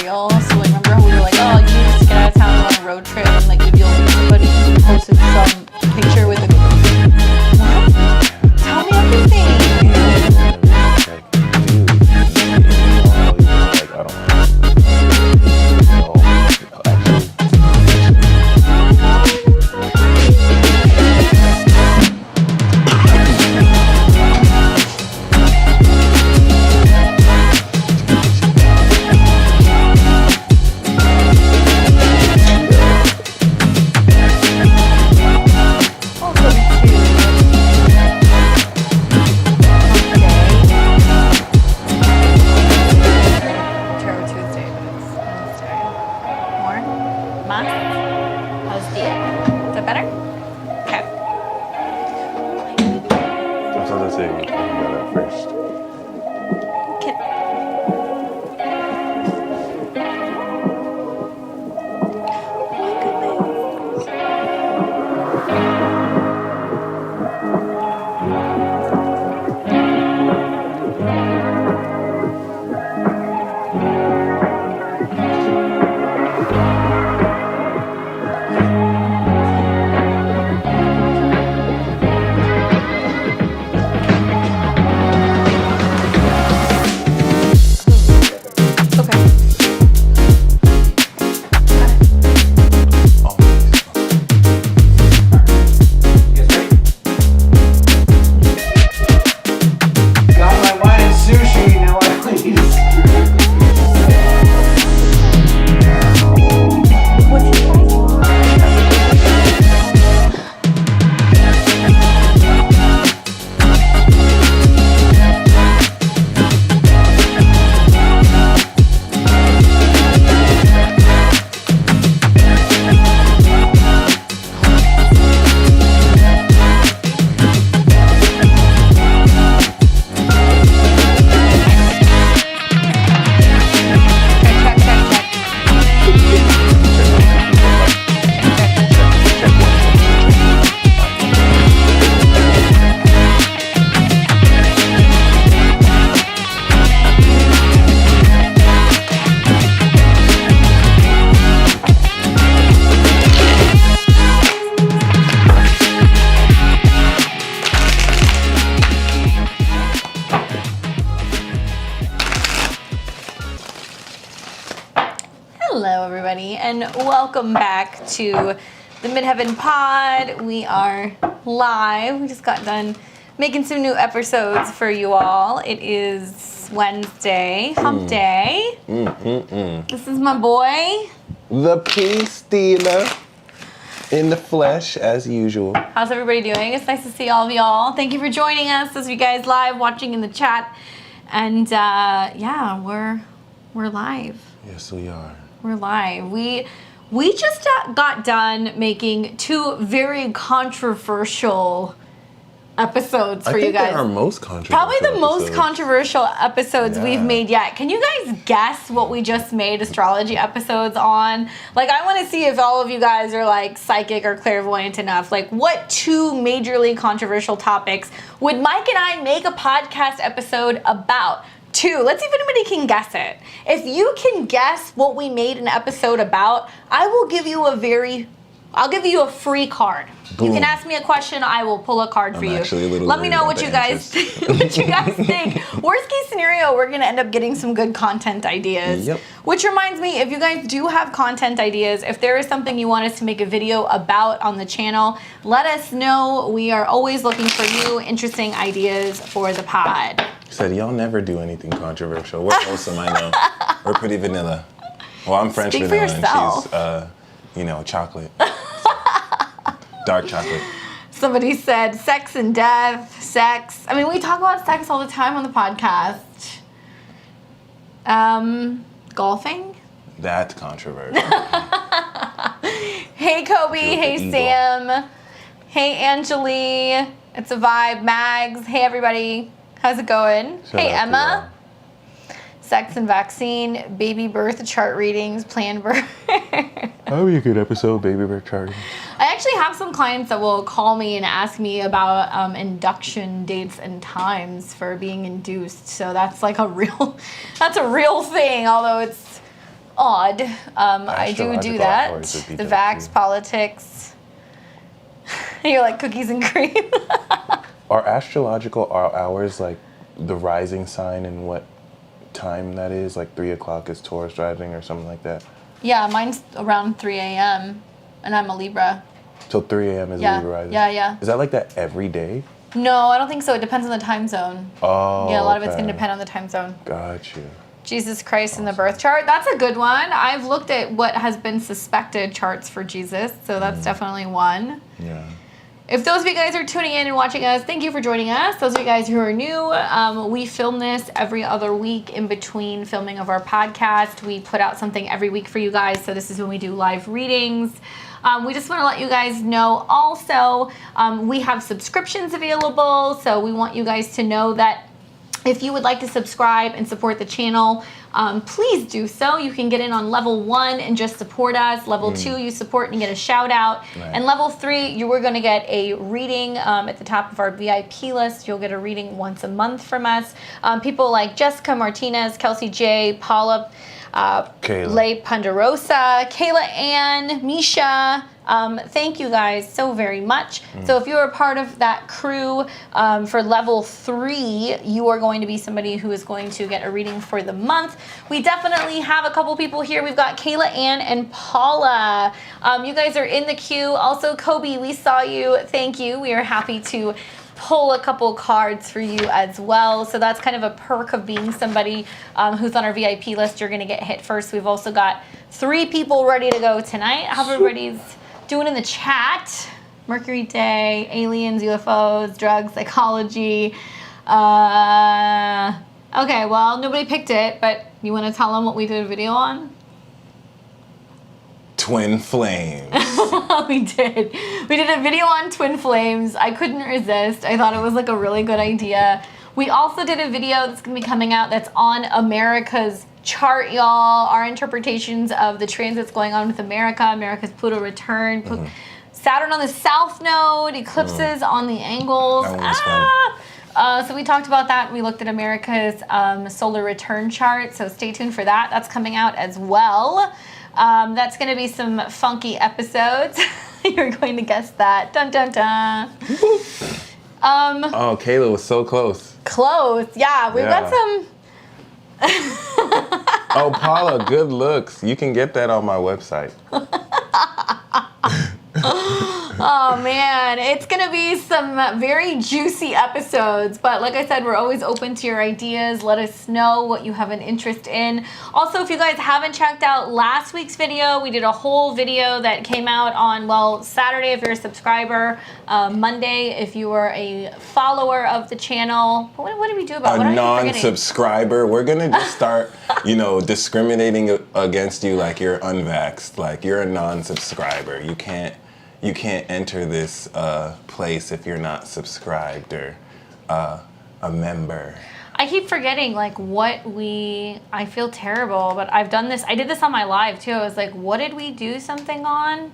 real. So like, remember how we were like, oh, you need to get out of town and go on a road trip, and like maybe somebody posted some picture with a. What? Tell me everything. And welcome back to the Midheaven pod. We are live. We just got done making some new episodes for you all. It is Wednesday, hump day. This is my boy, the Peace Stealer, in the flesh as usual. How's everybody doing? It's nice to see all of y'all. Thank you for joining us as you guys live watching in the chat. And yeah, we're live. Yes, we are. We're live. We just got done making two very controversial episodes for you guys. They're our most controversial. Probably the most controversial episodes we've made yet. Can you guys guess what we just made astrology episodes on? Like, I want to see if all of you guys are like psychic or clairvoyant enough. Like, what two majorly controversial topics would Mike and I make a podcast episode about? Two. Let's see if anybody can guess it. If you can guess what we made an episode about, I will give you I'll give you a free card. Boom. You can ask me a question, I will pull a card for you. Let me know what you guys think. Worst case scenario, we're gonna end up getting some good content ideas. Yep. Which reminds me, if you guys do have content ideas, if there is something you want us to make a video about on the channel, let us know. We are always looking for new interesting ideas for the pod. Said y'all never do anything controversial. We're wholesome, I know. We're pretty vanilla. Well, I'm French vanilla and she's, chocolate. Dark chocolate. Somebody said sex and death, sex. I mean, we talk about sex all the time on the podcast. Golfing? That's controversial. Hey, Kobe. Hey, Sam. Hey, Angeli. It's a vibe. Mags. Hey, everybody. How's it going? Hey, Emma. Sex and vaccine, baby birth chart readings, planned birth. That would be a good episode, baby birth charting. I actually have some clients that will call me and ask me about induction dates and times for being induced. So that's like that's a real thing, although it's odd. I do that. The vax politics. You're like cookies and cream. Are astrological hours like the rising sign and what time that is? Like 3 o'clock is Taurus rising or something like that? Yeah, mine's around 3 a.m. and I'm a Libra. So 3 a.m. is Libra rising? Yeah. Is that like that every day? No, I don't think so. It depends on the time zone. Oh, yeah, a lot of it's going to depend on the time zone. Got you. Jesus Christ in the birth chart. That's a good one. I've looked at what has been suspected charts for Jesus, so that's definitely one. Yeah. If those of you guys are tuning in and watching us, thank you for joining us. Those of you guys who are new, we film this every other week in between filming of our podcast. We put out something every week for you guys, so this is when we do live readings. We just want to let you guys know also, we have subscriptions available, so we want you guys to know that if you would like to subscribe and support the channel, please do so. You can get in on level 1 and just support us. Level 2, you support and get a shout out. Right. And level 3, you are going to get a reading at the top of our VIP list. You'll get a reading once a month from us. People like Jessica Martinez, Kelsey J, Paula, Leigh Ponderosa, Kayla Ann, Misha. Thank you guys so very much. So if you're a part of that crew for level 3, you are going to be somebody who is going to get a reading for the month. We definitely have a couple people here. We've got Kayla Ann and Paula. You guys are in the queue. Also, Kobe, we saw you. Thank you. We are happy to pull a couple cards for you as well. So that's kind of a perk of being somebody who's on our VIP list. You're going to get hit first. We've also got 3 people ready to go tonight. How everybody's doing in the chat? Mercury Day, aliens, UFOs, drugs, psychology. Okay, well, nobody picked it, but you want to tell them what we did a video on? Twin flames. We did. We did a video on twin flames. I couldn't resist. I thought it was like a really good idea. We also did a video that's going to be coming out that's on America's chart, y'all. Our interpretations of the transits going on with America's Pluto return. Saturn on the south node, eclipses on the angles. So we talked about that. We looked at America's solar return chart. So stay tuned for that. That's coming out as well. That's going to be some funky episodes. You're going to guess that. Dun, dun, dun. Oh, Kayla was so close. Close. Yeah, we've got some... Oh, Paula, good looks. You can get that on my website. Oh man, it's gonna be some very juicy episodes, but like I said, we're always open to your ideas. Let us know what you have an interest in. Also, if you guys haven't checked out last week's video, we did a whole video that came out on, well, Saturday if you're a subscriber, Monday if you are a follower of the channel. What did we do about it? A non-subscriber. We're gonna just start, discriminating against you like you're unvaxxed, like you're a non-subscriber. You can't enter this place if you're not subscribed or a member. I keep forgetting I feel terrible, but I've done this. I did this on my live too. I was like, what did we do something on?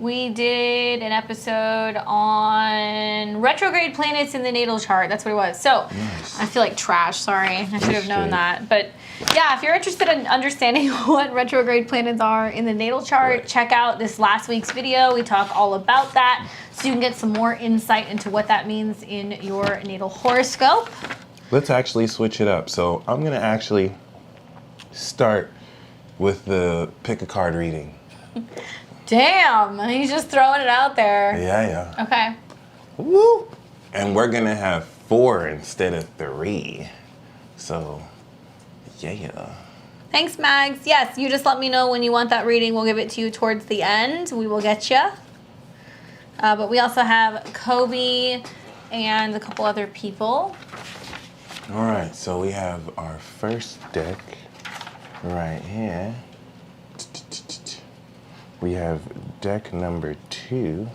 We did an episode on retrograde planets in the natal chart. That's what it was. So nice. I feel like trash. Sorry. I should have known that. But yeah, if you're interested in understanding what retrograde planets are in the natal chart, check out this last week's video. We talk all about that so you can get some more insight into what that means in your natal horoscope. Let's actually switch it up. So I'm going to actually start with the pick a card reading. Damn, he's just throwing it out there. Yeah. Okay. Woo! And we're going to have 4 instead of 3. So, yeah. Thanks, Mags. Yes, you just let me know when you want that reading. We'll give it to you towards the end. We will get you. But we also have Kobe and a couple other people. All right, so we have our first deck right here. We have deck number 2.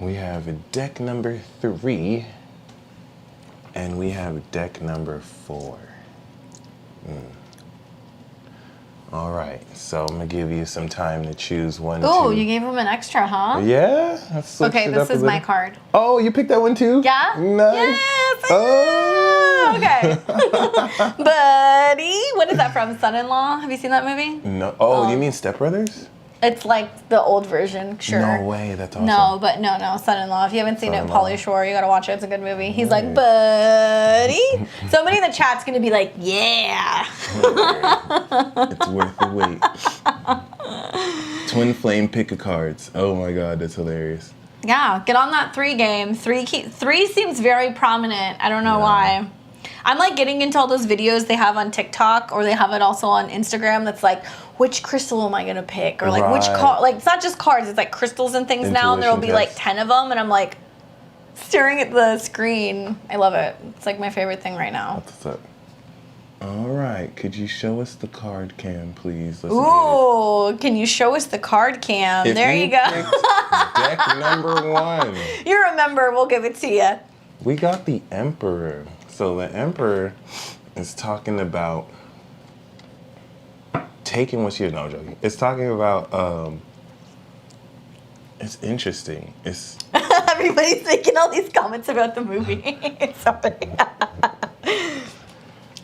We have deck number 3. And we have deck number 4. All right, so I'm going to give you some time to choose one. Oh, you gave him an extra, huh? Yeah. Okay, this is my card. Oh, you picked that one too? Yeah? Nice. Yes, oh. Okay. Buddy. What is that from? Son-in-Law? Have you seen that movie? No. Oh, you mean Step Brothers? It's like the old version, sure. No way, that's awesome. No, but no, Son-in-Law. If you haven't seen it, Pauly Shore, you gotta watch it. It's a good movie. He's like, Right. buddy. Somebody in the chat's gonna be like, yeah. It's worth the wait. Twin Flame pick a cards. Oh my god, that's hilarious. Yeah, get on that 3 game. 3 seems very prominent. I don't know why. I'm like getting into all those videos they have on TikTok, or they have it also on Instagram that's like, which crystal am I gonna pick? Or like which card, like it's not just cards, it's like crystals and things now, and there'll be like 10 of them, and I'm like staring at the screen. I love it. It's like my favorite thing right now. What's up? All right, could you show us the card cam, please? Let's Ooh, can you show us the card cam? There you go. Deck number 1. You remember, we'll give it to you. We got the Emperor. So the Emperor is talking about taking what's yours. No, I'm joking. It's talking about, it's interesting. It's Everybody's making all these comments about the movie. Sorry.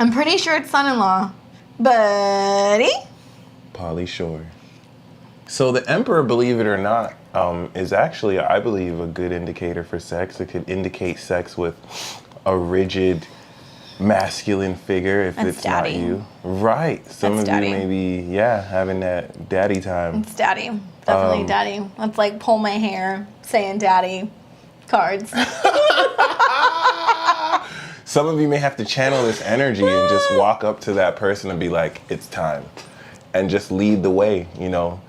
I'm pretty sure it's Son-in-Law. Buddy? Pauly Shore. So the Emperor, believe it or not, is actually, I believe, a good indicator for sex. It could indicate sex with a rigid masculine figure if That's it's daddy. not you. Right. Some That's of daddy. you may be, having that daddy time. It's daddy. Definitely daddy. Let's like pull my hair saying daddy cards. Some of you may have to channel this energy and just walk up to that person and be like, it's time. And just lead the way, you know.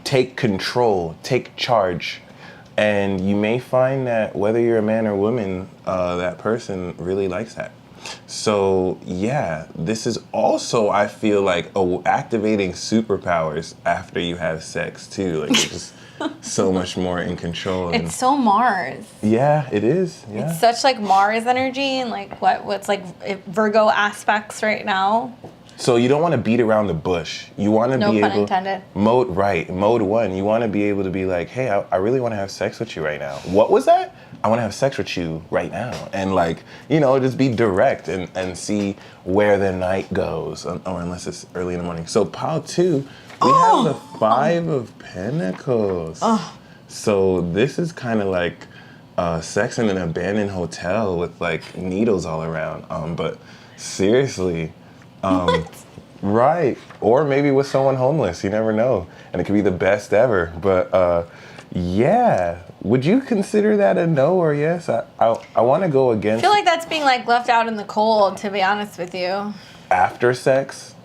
Take control, take charge. And you may find that whether you're a man or woman, that person really likes that. So yeah, this is also, I feel like, activating superpowers after you have sex too. Like you're just so much more in control. And It's so Mars. yeah, it is. Yeah. It's such like Mars energy and like what's like Virgo aspects right now. So you don't want to beat around the bush. You want to No be pun able. intended. Mode 1. You want to be able to be like, hey, I really want to have sex with you right now. What was that? I want to have sex with you right now, and like, you know, just be direct and see where the night goes, or unless it's early in the morning. So pile 2, we have the 5 of Pentacles. So this is kind of like sex in an abandoned hotel with like needles all around. But seriously. Right. Or maybe with someone homeless. You never know. And it could be the best ever. But yeah. Would you consider that a no or yes? I want to go I against feel like that's being like left out in the cold, to be honest with you. after sex.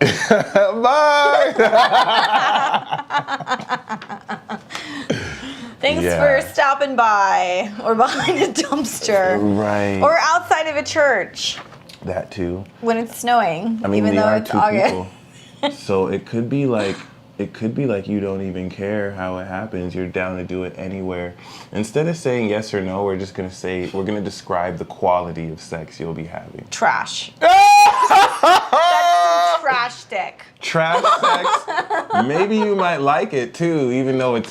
Bye. Thanks Yeah. for stopping by, or behind a dumpster, Right. or outside of a church That too. when it's snowing, I mean, even we though are it's 2 August. people. So it could be like you don't even care how it happens. You're down to do it anywhere. Instead of saying yes or no, we're gonna describe the quality of sex you'll be having. Trash. That's some trash dick. Trash sex. Maybe you might like it too, even though it's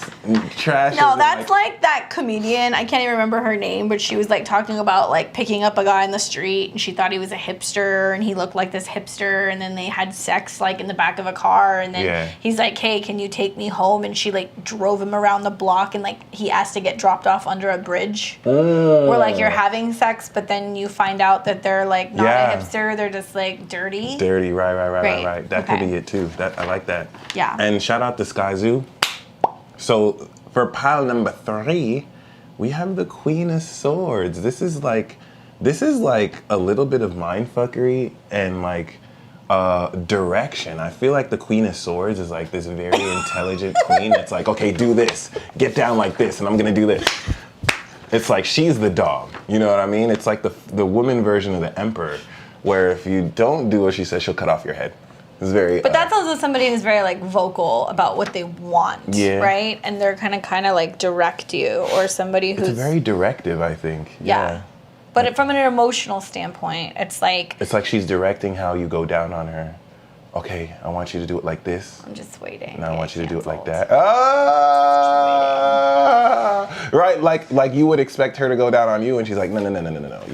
trash. No, isn't that's like that comedian. I can't even remember her name, but she was like talking about like picking up a guy in the street, and she thought he was a hipster, and he looked like this hipster, and then they had sex like in the back of a car, and then he's like, "Hey, can you take me home?" And she like drove him around the block, and like he asked to get dropped off under a bridge. Or like you're having sex, but then you find out that they're like not a hipster, they're just like dirty. Dirty, right. Great. That could be it too. I like that. Yeah. And shout out to Sky Zoo. So for pile number 3, we have the Queen of Swords. This is like a little bit of mindfuckery and like direction. I feel like the Queen of Swords is like this very intelligent queen that's like, okay, do this, get down like this, and I'm gonna do this. It's like she's the dog. You know what I mean? It's like the woman version of the Emperor, where if you don't do what she says, she'll cut off your head. It's very. But that's also somebody who's very like vocal about what they want, right? And they're kind of like direct you, or somebody who's It's very directive, I think. Yeah. But from an emotional standpoint, it's like she's directing how you go down on her. okay, I want you to do it like this. I'm just waiting. Now I want you to do it like that. Ah! Right, like you would expect her to go down on you, and she's like, no, you're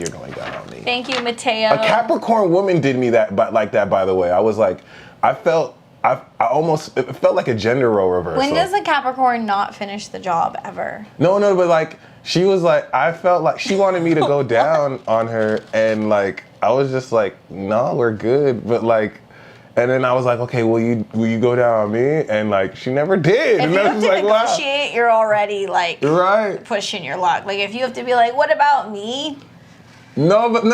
going down on me. Thank you, Mateo. A Capricorn woman did me that, but like that. By the way, I was like, I almost, it felt like a gender role reversal. When does a Capricorn not finish the job ever? No, but like she was like, I felt like she wanted me to go down on her, and like I was just like, no, we're good, but like. And then I was like, okay, will you go down on me? And like, she never did. If and you have to like, negotiate, wow. you're already like right. pushing your luck. Like if you have to be like, what about me? No. But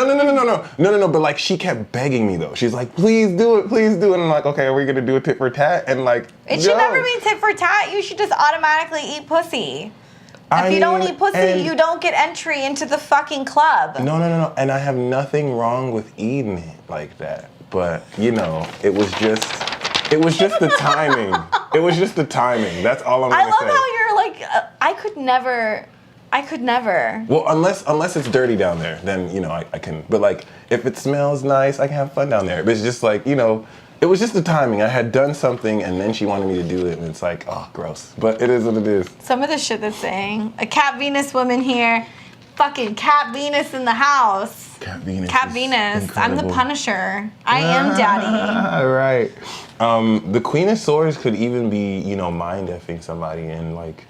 like, she kept begging me though. She's like, please do it. And I'm like, okay, are we gonna do a tit for tat? And like, it should never be tit for tat. You should just automatically eat pussy. If you don't eat pussy, you don't get entry into the fucking club. No. And I have nothing wrong with eating it like that. But it was just the timing. It was just the timing. That's all I'm gonna say. I love how you're like, I could never. Well, unless it's dirty down there, then I can. But like, if it smells nice, I can have fun down there. But it's just like it was just the timing. I had done something, and then she wanted me to do it, and it's like, oh, gross. But it is what it is. Some of the shit that's saying a Cat Venus woman here, fucking Cat Venus in the house. Cat Venus. I'm the Punisher. I am daddy. Right. The Queen of Swords could even be, mind effing somebody and like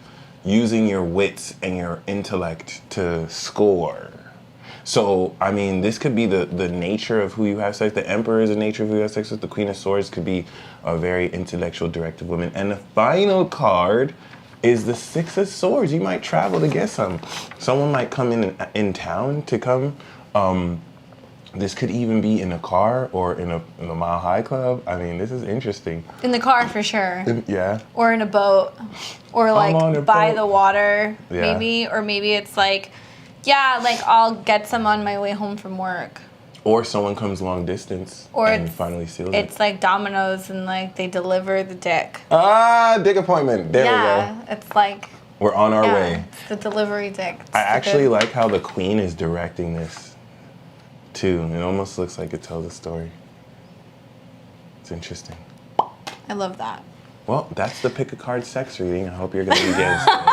using your wits and your intellect to score. So, I mean, this could be the nature of who you have sex. The Emperor is the nature of who you have sex with. The Queen of Swords could be a very intellectual, directive woman. And the final card is the Six of Swords. You might travel to get some. Someone might come in town to come. This could even be in a car or in a Mile High Club. I mean, this is interesting. In the car for sure. Yeah. Or in a boat. Or like by the water, yeah. maybe. Or maybe it's like, yeah, like I'll get some on my way home from work. Or someone comes long distance and finally seals it. It's like Domino's and like they deliver the dick. Dick appointment. There we go. Yeah, it's like. We're on our way. It's the delivery dick. I actually like how the Queen is directing this. Too. It almost looks like it tells a story. It's interesting. I love that. Well, that's the pick a card sex reading. I hope you're gonna be getting some.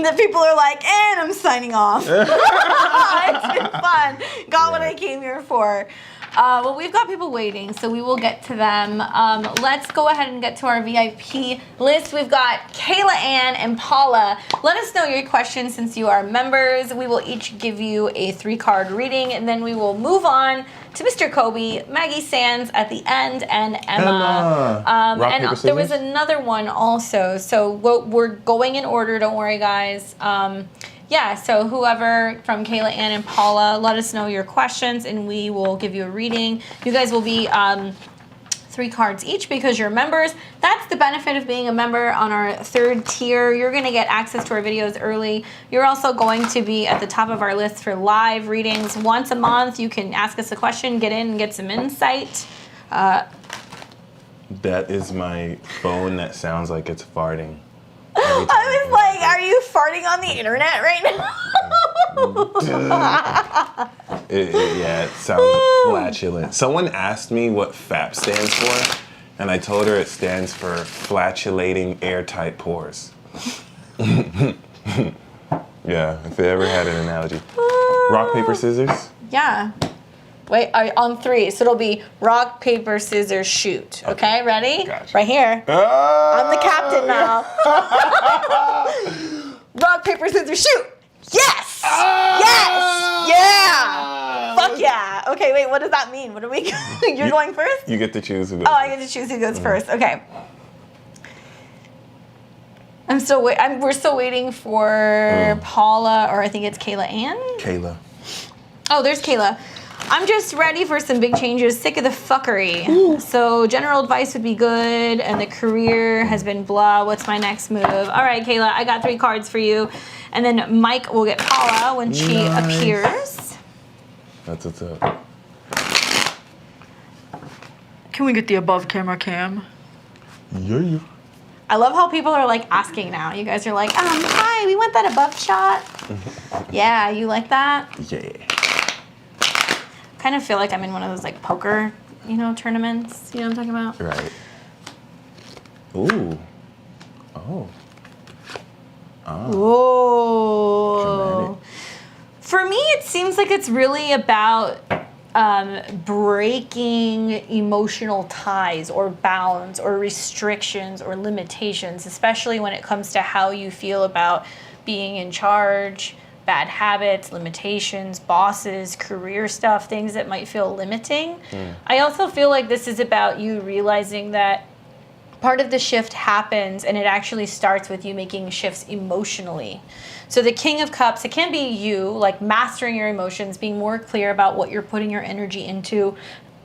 The people are like, and I'm signing off. It's been fun. Got what I came here for. Well, we've got people waiting, so we will get to them. Let's go ahead and get to our VIP list. We've got Kayla Ann and Paula. Let us know your questions since you are members. We will each give you a 3-card reading, and then we will move on to Mr. Kobe, Maggie Sands at the end, and Emma. Rock, paper, there was another one also. So we're going in order. Don't worry, guys. Yeah, so whoever from Kayla, Ann, and Paula, let us know your questions, and we will give you a reading. You guys will be 3 cards each because you're members. That's the benefit of being a member on our 3rd tier. You're going to get access to our videos early. You're also going to be at the top of our list for live readings. Once a month, you can ask us a question, get in, and get some insight. That is my phone that sounds like it's farting. I was like, are you farting on the internet right now? It sounds flatulent. Someone asked me what FAP stands for, and I told her it stands for flatulating airtight pores. Yeah, if I ever had an analogy. Rock, paper, scissors? Yeah. Wait, on 3, so it'll be rock, paper, scissors, shoot. Okay, ready? Gotcha. Right here. I'm the captain now. Rock, paper, scissors, shoot. Yes! Yes! Yeah! Fuck yeah. Okay, wait, what does that mean? What are we? You're going first? You get to choose who goes. Oh, I get to choose who goes first. Okay. We're still waiting for Paula, or I think it's Kayla Ann. Kayla. Oh, there's Kayla. I'm just ready for some big changes. Sick of the fuckery. Ooh. So general advice would be good, and the career has been blah. What's my next move? All right, Kayla, I got 3 cards for you. And then Mike will get Paula when she appears. That's what's up. Can we get the above camera cam? Yeah. I love how people are like asking now. You guys are like, hi, we want that above shot. Yeah, you like that? Yeah. Kind of feel like I'm in one of those like poker tournaments. You know what I'm talking about? Right. Ooh. Oh. Whoa. Dramatic. For me, it seems like it's really about breaking emotional ties or bounds or restrictions or limitations, especially when it comes to how you feel about being in charge, bad habits, limitations, bosses, career stuff, things that might feel limiting. I also feel like this is about you realizing that part of the shift happens and it actually starts with you making shifts emotionally. So the King of Cups, it can be you, like mastering your emotions, being more clear about what you're putting your energy into,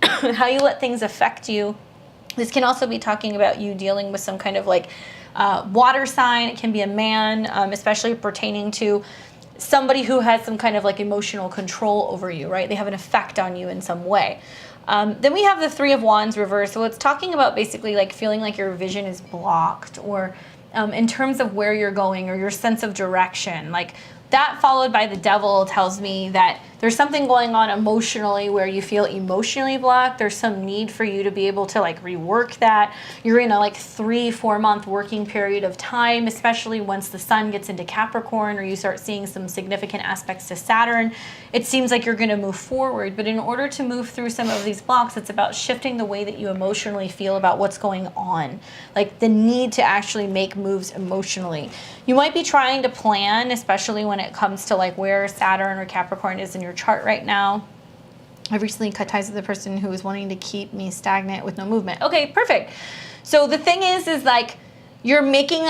how you let things affect you. This can also be talking about you dealing with some kind of like water sign. It can be a man, especially pertaining to somebody who has some kind of like emotional control over you, right? They have an effect on you in some way. Then we have the Three of Wands reversed. So it's talking about basically like feeling like your vision is blocked, or in terms of where you're going or your sense of direction. Like that followed by the Devil tells me that there's something going on emotionally where you feel emotionally blocked. There's some need for you to be able to like rework that. You're in a like 3-4 month working period of time, especially once the sun gets into Capricorn or you start seeing some significant aspects to Saturn. It seems like you're going to move forward, but in order to move through some of these blocks, it's about shifting the way that you emotionally feel about what's going on, like the need to actually make moves emotionally. You might be trying to plan, especially when it comes to like where Saturn or Capricorn is in your chart right now. I recently cut ties with a person who was wanting to keep me stagnant with no movement. Okay, perfect. So the thing is like you're making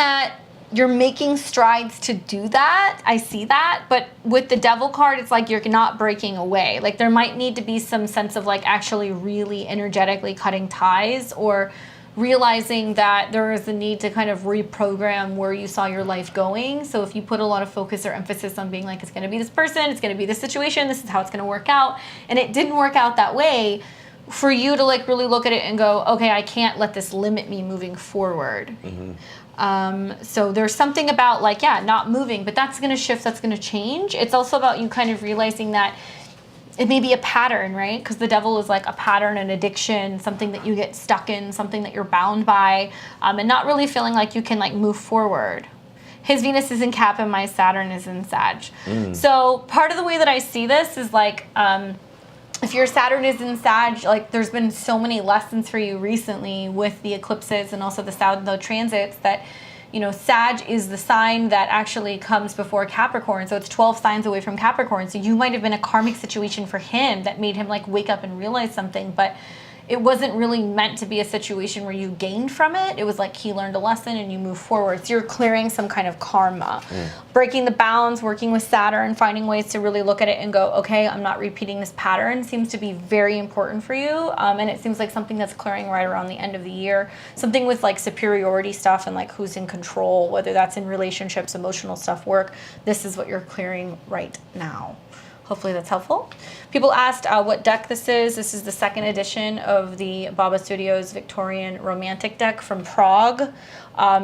strides to do that. I see that. But with the Devil card, it's like you're not breaking away. Like there might need to be some sense of like actually really energetically cutting ties, or realizing that there is a need to kind of reprogram where you saw your life going. So if you put a lot of focus or emphasis on being like, it's going to be this person, it's going to be this situation, this is how it's going to work out, and it didn't work out that way, for you to like really look at it and go, okay, I can't let this limit me moving forward. So there's something about like, not moving, but that's going to shift, that's going to change. It's also about you kind of realizing that it may be a pattern, right? Because the Devil is like a pattern, an addiction, something that you get stuck in, something that you're bound by, and not really feeling like you can like move forward. His Venus is in Cap and my Saturn is in Sag. So part of the way that I see this is like, if your Saturn is in Sag, like there's been so many lessons for you recently with the eclipses and also the transits that, Sag is the sign that actually comes before Capricorn. So it's 12 signs away from Capricorn. So you might have been a karmic situation for him that made him like wake up and realize something, but it wasn't really meant to be a situation where you gained from it. It was like he learned a lesson and you move forward. So you're clearing some kind of karma. Breaking the bounds, working with Saturn, finding ways to really look at it and go, okay, I'm not repeating this pattern, seems to be very important for you. And it seems like something that's clearing right around the end of the year. Something with like superiority stuff and like who's in control, whether that's in relationships, emotional stuff, work. This is what you're clearing right now. Hopefully that's helpful. People asked what deck this is. This is the second edition of the Baba Studios Victorian Romantic deck from Prague.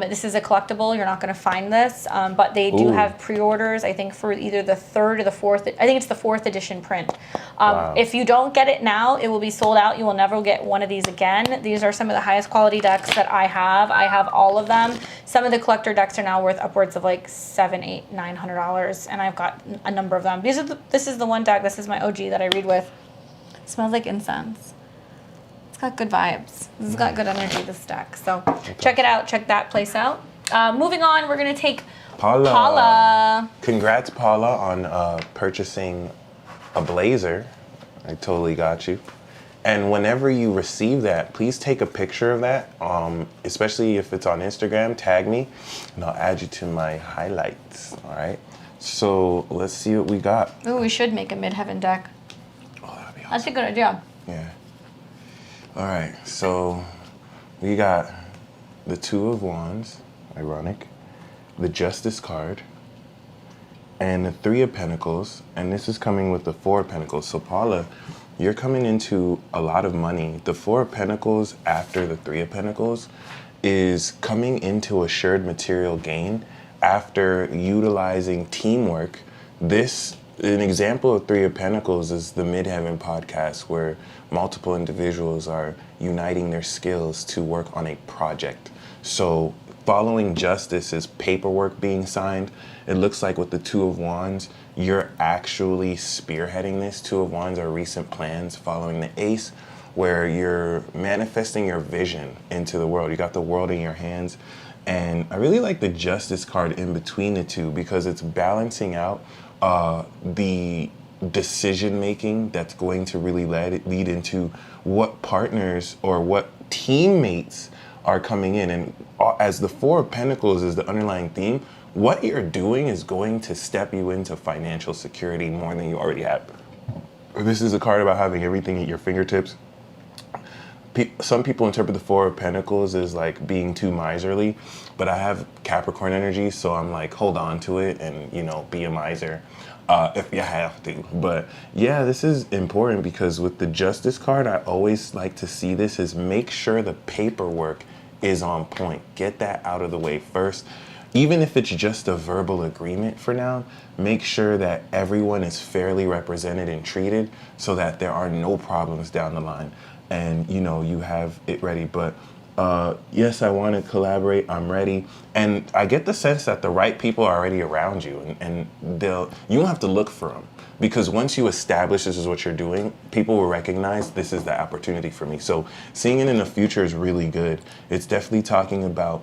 This is a collectible. You're not going to find this, but they do have pre-orders, I think, for either the third or the fourth. I think it's the fourth edition print. Wow. If you don't get it now, it will be sold out. You will never get one of these again. These are some of the highest quality decks that I have. I have all of them. Some of the collector decks are now worth upwards of like $700, $800, $900, and I've got a number of them. This is the one deck. This is my OG that I read with. It smells like incense. It's got good vibes. This has got good energy, this deck. So check it out. Check that place out. Moving on, we're going to take Paula. Congrats, Paula, on purchasing a blazer. I totally got you. And whenever you receive that, please take a picture of that, especially if it's on Instagram, tag me, and I'll add you to my highlights, all right? So let's see what we got. Ooh, we should make a Midheaven deck. Oh, that'd be awesome. That's a good idea. Yeah. All right, so we got the Two of Wands, ironic, the Justice card, and the Three of Pentacles, and this is coming with the Four of Pentacles. So Paula, you're coming into a lot of money. The Four of Pentacles after the Three of Pentacles is coming into assured material gain after utilizing teamwork. This an example of Three of Pentacles is the Midheaven podcast, where multiple individuals are uniting their skills to work on a project. So following justice is paperwork being signed. It looks like with the Two of Wands, you're actually spearheading this. Two of Wands are recent plans following the Ace, where you're manifesting your vision into the world. You got the world in your hands. And I really like the Justice card in between the two, because it's balancing out the decision making that's going to really lead into what partners or what teammates are coming in. And as the Four of Pentacles is the underlying theme, what you're doing is going to step you into financial security more than you already have. This is a card about having everything at your fingertips. Some people interpret the Four of Pentacles as like being too miserly, but I have Capricorn energy, so I'm like, hold on to it and, you know, be a miser if you have to. But yeah, this is important, because with the Justice card, I always like to see this as make sure the paperwork is on point. Get that out of the way first. Even if it's just a verbal agreement for now, make sure that everyone is fairly represented and treated so that there are no problems down the line. And, you know, you have it ready. But yes, I want to collaborate. I'm ready. And I get the sense that the right people are already around you, and you don't have to look for them. Because once you establish this is what you're doing, people will recognize this is the opportunity for me. So seeing it in the future is really good. It's definitely talking about,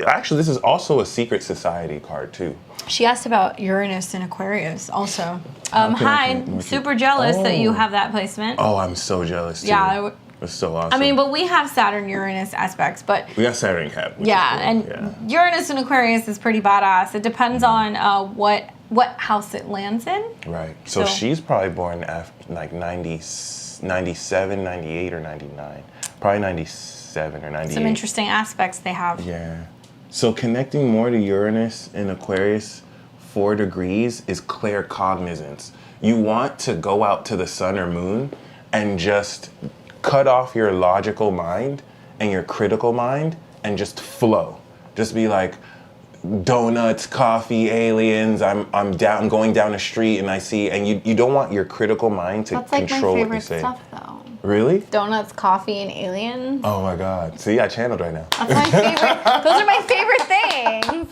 actually, this is also a secret society card too. She asked about Uranus and Aquarius also. Hi, super jealous that you have that placement. Oh, I'm so jealous too. Yeah. It's so awesome. I mean, but we have Saturn Uranus aspects, but we got Saturn Cap. Yeah, and Uranus and Aquarius is pretty badass. It depends on what house it lands in. Right. So she's probably born after like 97, 98, or 99. Probably 97 or 98. Some interesting aspects they have. Yeah. So connecting more to Uranus and Aquarius, 4 degrees, is claircognizance. You want to go out to the sun or moon and just cut off your logical mind and your critical mind and just flow. Just be like, donuts, coffee, aliens, I'm going down the street and I see, and you don't want your critical mind to control what you say. That's like my favorite stuff though. Really? Donuts, coffee, and aliens. Oh my God. See, I channeled right now. That's my favorite. Those are my favorite things.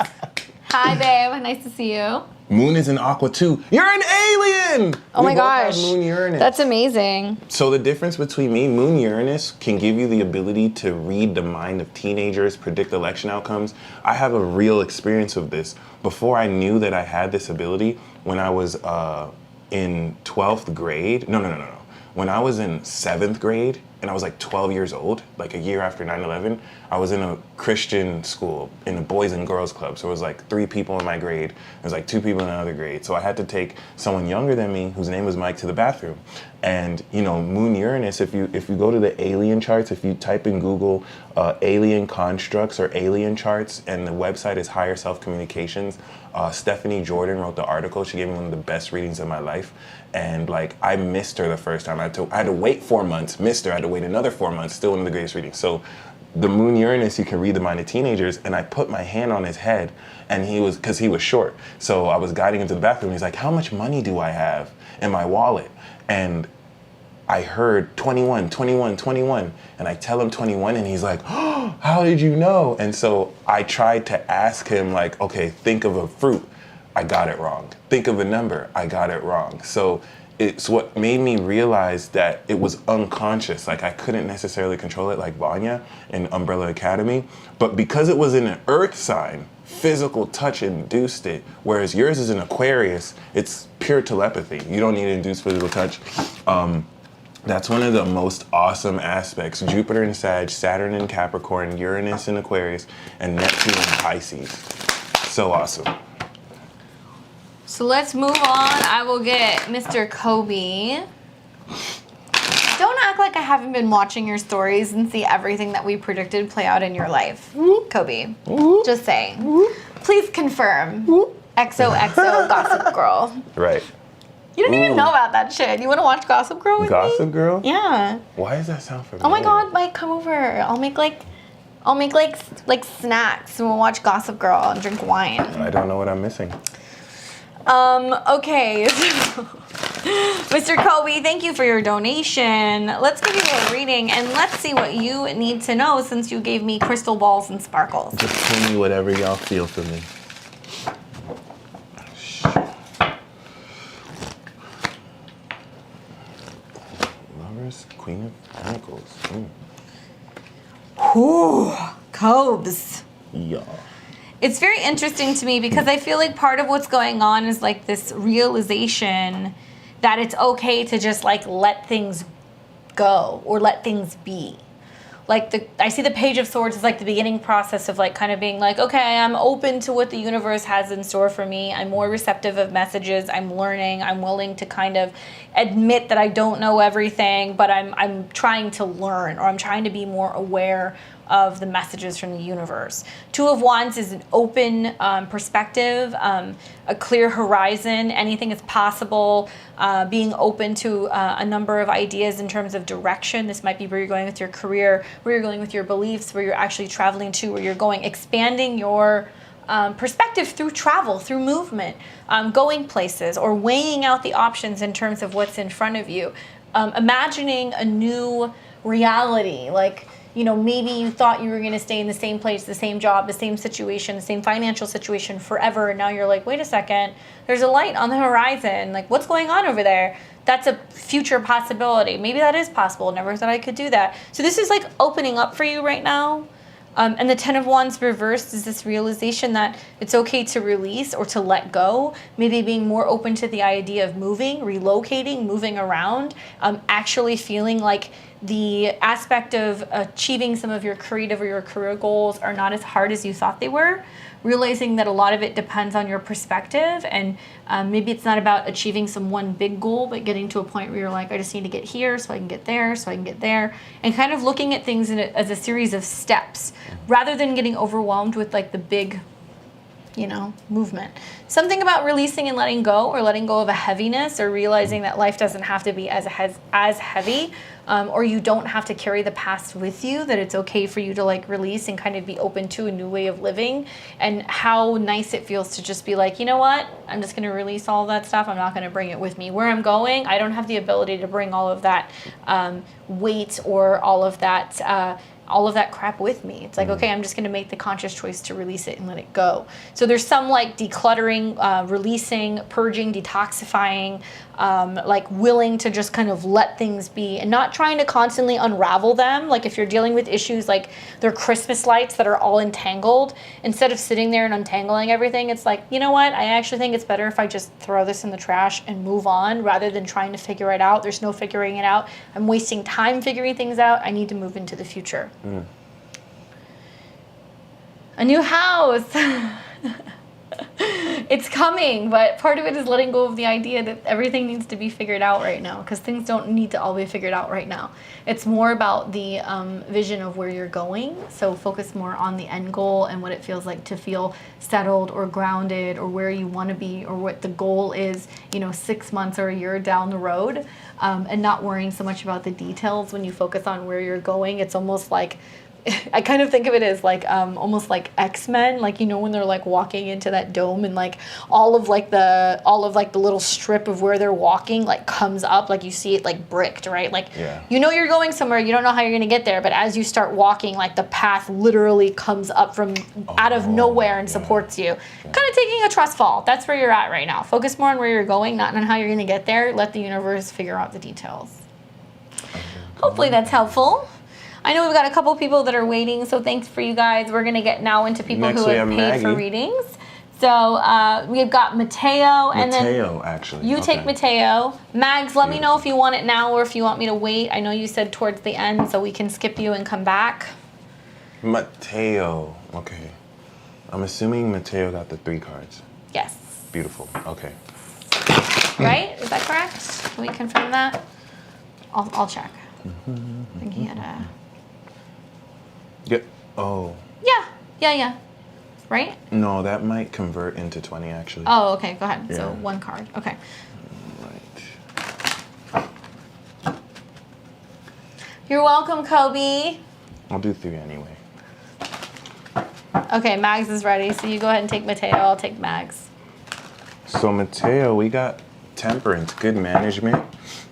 Hi babe, nice to see you. Moon is in Aqua too. You're an alien! Oh my gosh. Moon Uranus. That's amazing. So the difference between me, Moon Uranus can give you the ability to read the mind of teenagers, predict election outcomes. I have a real experience of this. Before I knew that I had this ability, when I was in 12th grade, no. When I was in 7th grade, and I was like 12 years old, like a year after 9/11, I was in a Christian school in a Boys and Girls Club. So it was like 3 people in my grade. There was like 2 people in another grade. So I had to take someone younger than me, whose name was Mike, to the bathroom. And Moon Uranus, if you go to the alien charts, if you type in Google alien constructs or alien charts, and the website is Higher Self Communications, Stephanie Jordan wrote the article. She gave me one of the best readings of my life. And like, I missed her the first time. I had to wait 4 months, missed her, I had to wait another 4 months, still one of the greatest readings. So the Moon Uranus, you can read the mind of teenagers, and I put my hand on his head, and because he was short. So I was guiding him to the bathroom. He's like, how much money do I have in my wallet? And I heard 21, 21, 21. And I tell him 21, and he's like, oh, how did you know? And so I tried to ask him, like, okay, think of a fruit. I got it wrong. Think of a number. I got it wrong. So it's what made me realize that it was unconscious. Like, I couldn't necessarily control it like Vanya in Umbrella Academy. But because it was in an earth sign, physical touch induced it. Whereas yours is an Aquarius, it's pure telepathy. You don't need to induce physical touch. That's one of the most awesome aspects. Jupiter in Sag, Saturn in Capricorn, Uranus in Aquarius, and Neptune in Pisces. So awesome. So let's move on. I will get Mr. Kobe. Don't act like I haven't been watching your stories and see everything that we predicted play out in your life. Kobe. Just saying. Please confirm. XOXO Gossip Girl. Right. You don't even know about that shit. You want to watch Gossip Girl with me? Gossip Girl? Yeah. Why does that sound familiar? Oh my God, Mike, come over. I'll make snacks and we'll watch Gossip Girl and drink wine. I don't know what I'm missing. Okay. Mr. Kobe, thank you for your donation. Let's give you a reading and let's see what you need to know since you gave me crystal balls and sparkles. Just tell me whatever y'all feel for me. Lovers, Queen of Pentacles. Ooh, Cobes. Yeah. It's very interesting to me because I feel like part of what's going on is like this realization that it's okay to just like let things go or let things be. Like I see the Page of Swords as like the beginning process of like kind of being like, okay, I'm open to what the universe has in store for me. I'm more receptive of messages. I'm learning. I'm willing to kind of admit that I don't know everything, but I'm trying to learn, or I'm trying to be more aware of the messages from the universe. Two of Wands is an open perspective, a clear horizon. Anything is possible. Being open to a number of ideas in terms of direction. This might be where you're going with your career, where you're going with your beliefs, where you're actually traveling to, where you're going, expanding your perspective through travel, through movement, going places, or weighing out the options in terms of what's in front of you. Imagining a new reality, like, you know, maybe you thought you were going to stay in the same place, the same job, the same situation, the same financial situation forever. And now you're like, wait a second, there's a light on the horizon. Like, what's going on over there? That's a future possibility. Maybe that is possible. Never thought I could do that. So this is like opening up for you right now. And the Ten of Wands reversed is this realization that it's okay to release or to let go. Maybe being more open to the idea of moving, relocating, moving around, actually feeling like the aspect of achieving some of your creative or your career goals are not as hard as you thought they were. Realizing that a lot of it depends on your perspective, and maybe it's not about achieving some one big goal, but getting to a point where you're like, I just need to get here so I can get there, so I can get there, and kind of looking at things as a series of steps rather than getting overwhelmed with like the big, you know, movement. Something about releasing and letting go, or letting go of a heaviness, or realizing that life doesn't have to be as heavy, or you don't have to carry the past with you, that it's okay for you to like release and kind of be open to a new way of living. And how nice it feels to just be like, you know what, I'm just going to release all of that stuff. I'm not going to bring it with me. Where I'm going, I don't have the ability to bring all of that weight or all of that crap with me. It's like, okay, I'm just going to make the conscious choice to release it and let it go. So there's some like decluttering, releasing, purging, detoxifying, like willing to just kind of let things be and not trying to constantly unravel them. Like if you're dealing with issues like they're Christmas lights that are all entangled, instead of sitting there and untangling everything, it's like, you know what? I actually think it's better if I just throw this in the trash and move on rather than trying to figure it out. There's no figuring it out. I'm wasting time figuring things out. I need to move into the future. A new house. It's coming, but part of it is letting go of the idea that everything needs to be figured out right now, because things don't need to all be figured out right now. It's more about the vision of where you're going. So focus more on the end goal and what it feels like to feel settled or grounded, or where you want to be, or what the goal is, you know, 6 months or a year down the road, and not worrying so much about the details. When you focus on where you're going, it's almost like, I kind of think of it as like almost like X-Men, like, you know, when they're like walking into that dome and like all of the little strip of where they're walking like comes up, like you see it like bricked, right? Like, you know, you're going somewhere, you don't know how you're going to get there, but as you start walking, like the path literally comes up from out of nowhere and supports you. Kind of taking a trust fall. That's where you're at right now. Focus more on where you're going, not on how you're going to get there. Let the universe figure out the details. Hopefully that's helpful. I know we've got a couple people that are waiting, so thanks for you guys. We're going to get now into people who have paid for readings. So we've got Mateo. And then actually. You take Mateo. Mags, let me know if you want it now or if you want me to wait. I know you said towards the end, so we can skip you and come back. Mateo. Okay. I'm assuming Mateo got the 3 cards. Yes. Beautiful. Okay. Right? Is that correct? Can we confirm that? I'll check. I think he had a... Yep. Oh. Yeah. Right? No, that might convert into 20 actually. Oh, okay. Go ahead. Yeah. So 1 card. Okay. Right. You're welcome, Kobe. I'll do 3 anyway. Okay, Mags is ready. So you go ahead and take Mateo. I'll take Mags. So Mateo, we got temperance, good management.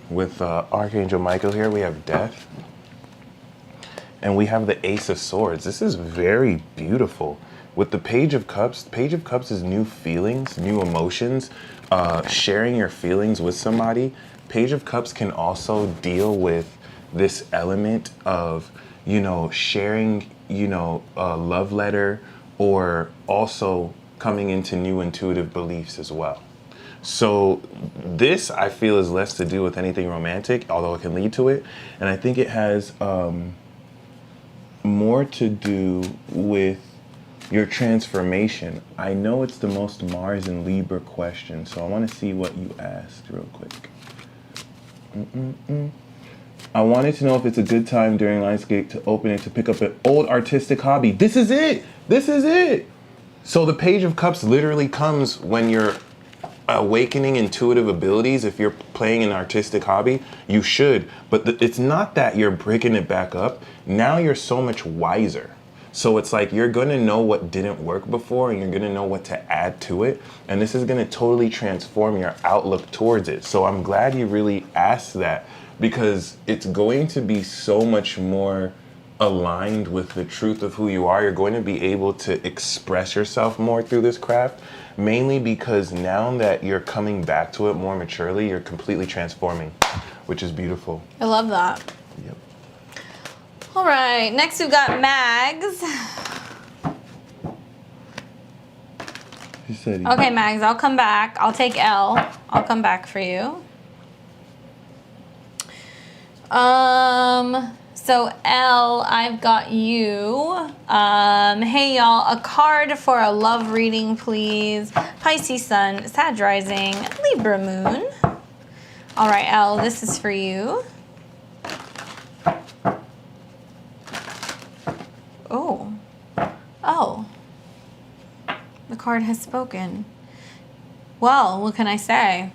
With Archangel Michael here, we have death. And we have the Ace of Swords. This is very beautiful. With the Page of Cups is new feelings, new emotions, sharing your feelings with somebody. Page of Cups can also deal with this element of, sharing, a love letter, or also coming into new intuitive beliefs as well. So this, I feel, is less to do with anything romantic, although it can lead to it. And I think it has more to do with your transformation. I know it's the most Mars and Libra question, so I want to see what you asked real quick. I wanted to know if it's a good time during Lionsgate to open it to pick up an old artistic hobby. This is it! This is it! So the Page of Cups literally comes when you're awakening intuitive abilities. If you're playing an artistic hobby, you should. But it's not that you're breaking it back up. Now you're so much wiser. So it's like you're going to know what didn't work before, and you're going to know what to add to it. And this is going to totally transform your outlook towards it. So I'm glad you really asked that, because it's going to be so much more aligned with the truth of who you are. You're going to be able to express yourself more through this craft, mainly because now that you're coming back to it more maturely, you're completely transforming, which is beautiful. I love that. Yep. All right, next we've got Mags. He said Okay, Mags, I'll come back. I'll take L. I'll come back for you. So L, I've got you. Hey y'all, a card for a love reading, please. Pisces Sun, Sag Rising, Libra Moon. All right, L, this is for you. Oh, the card has spoken. Well, what can I say?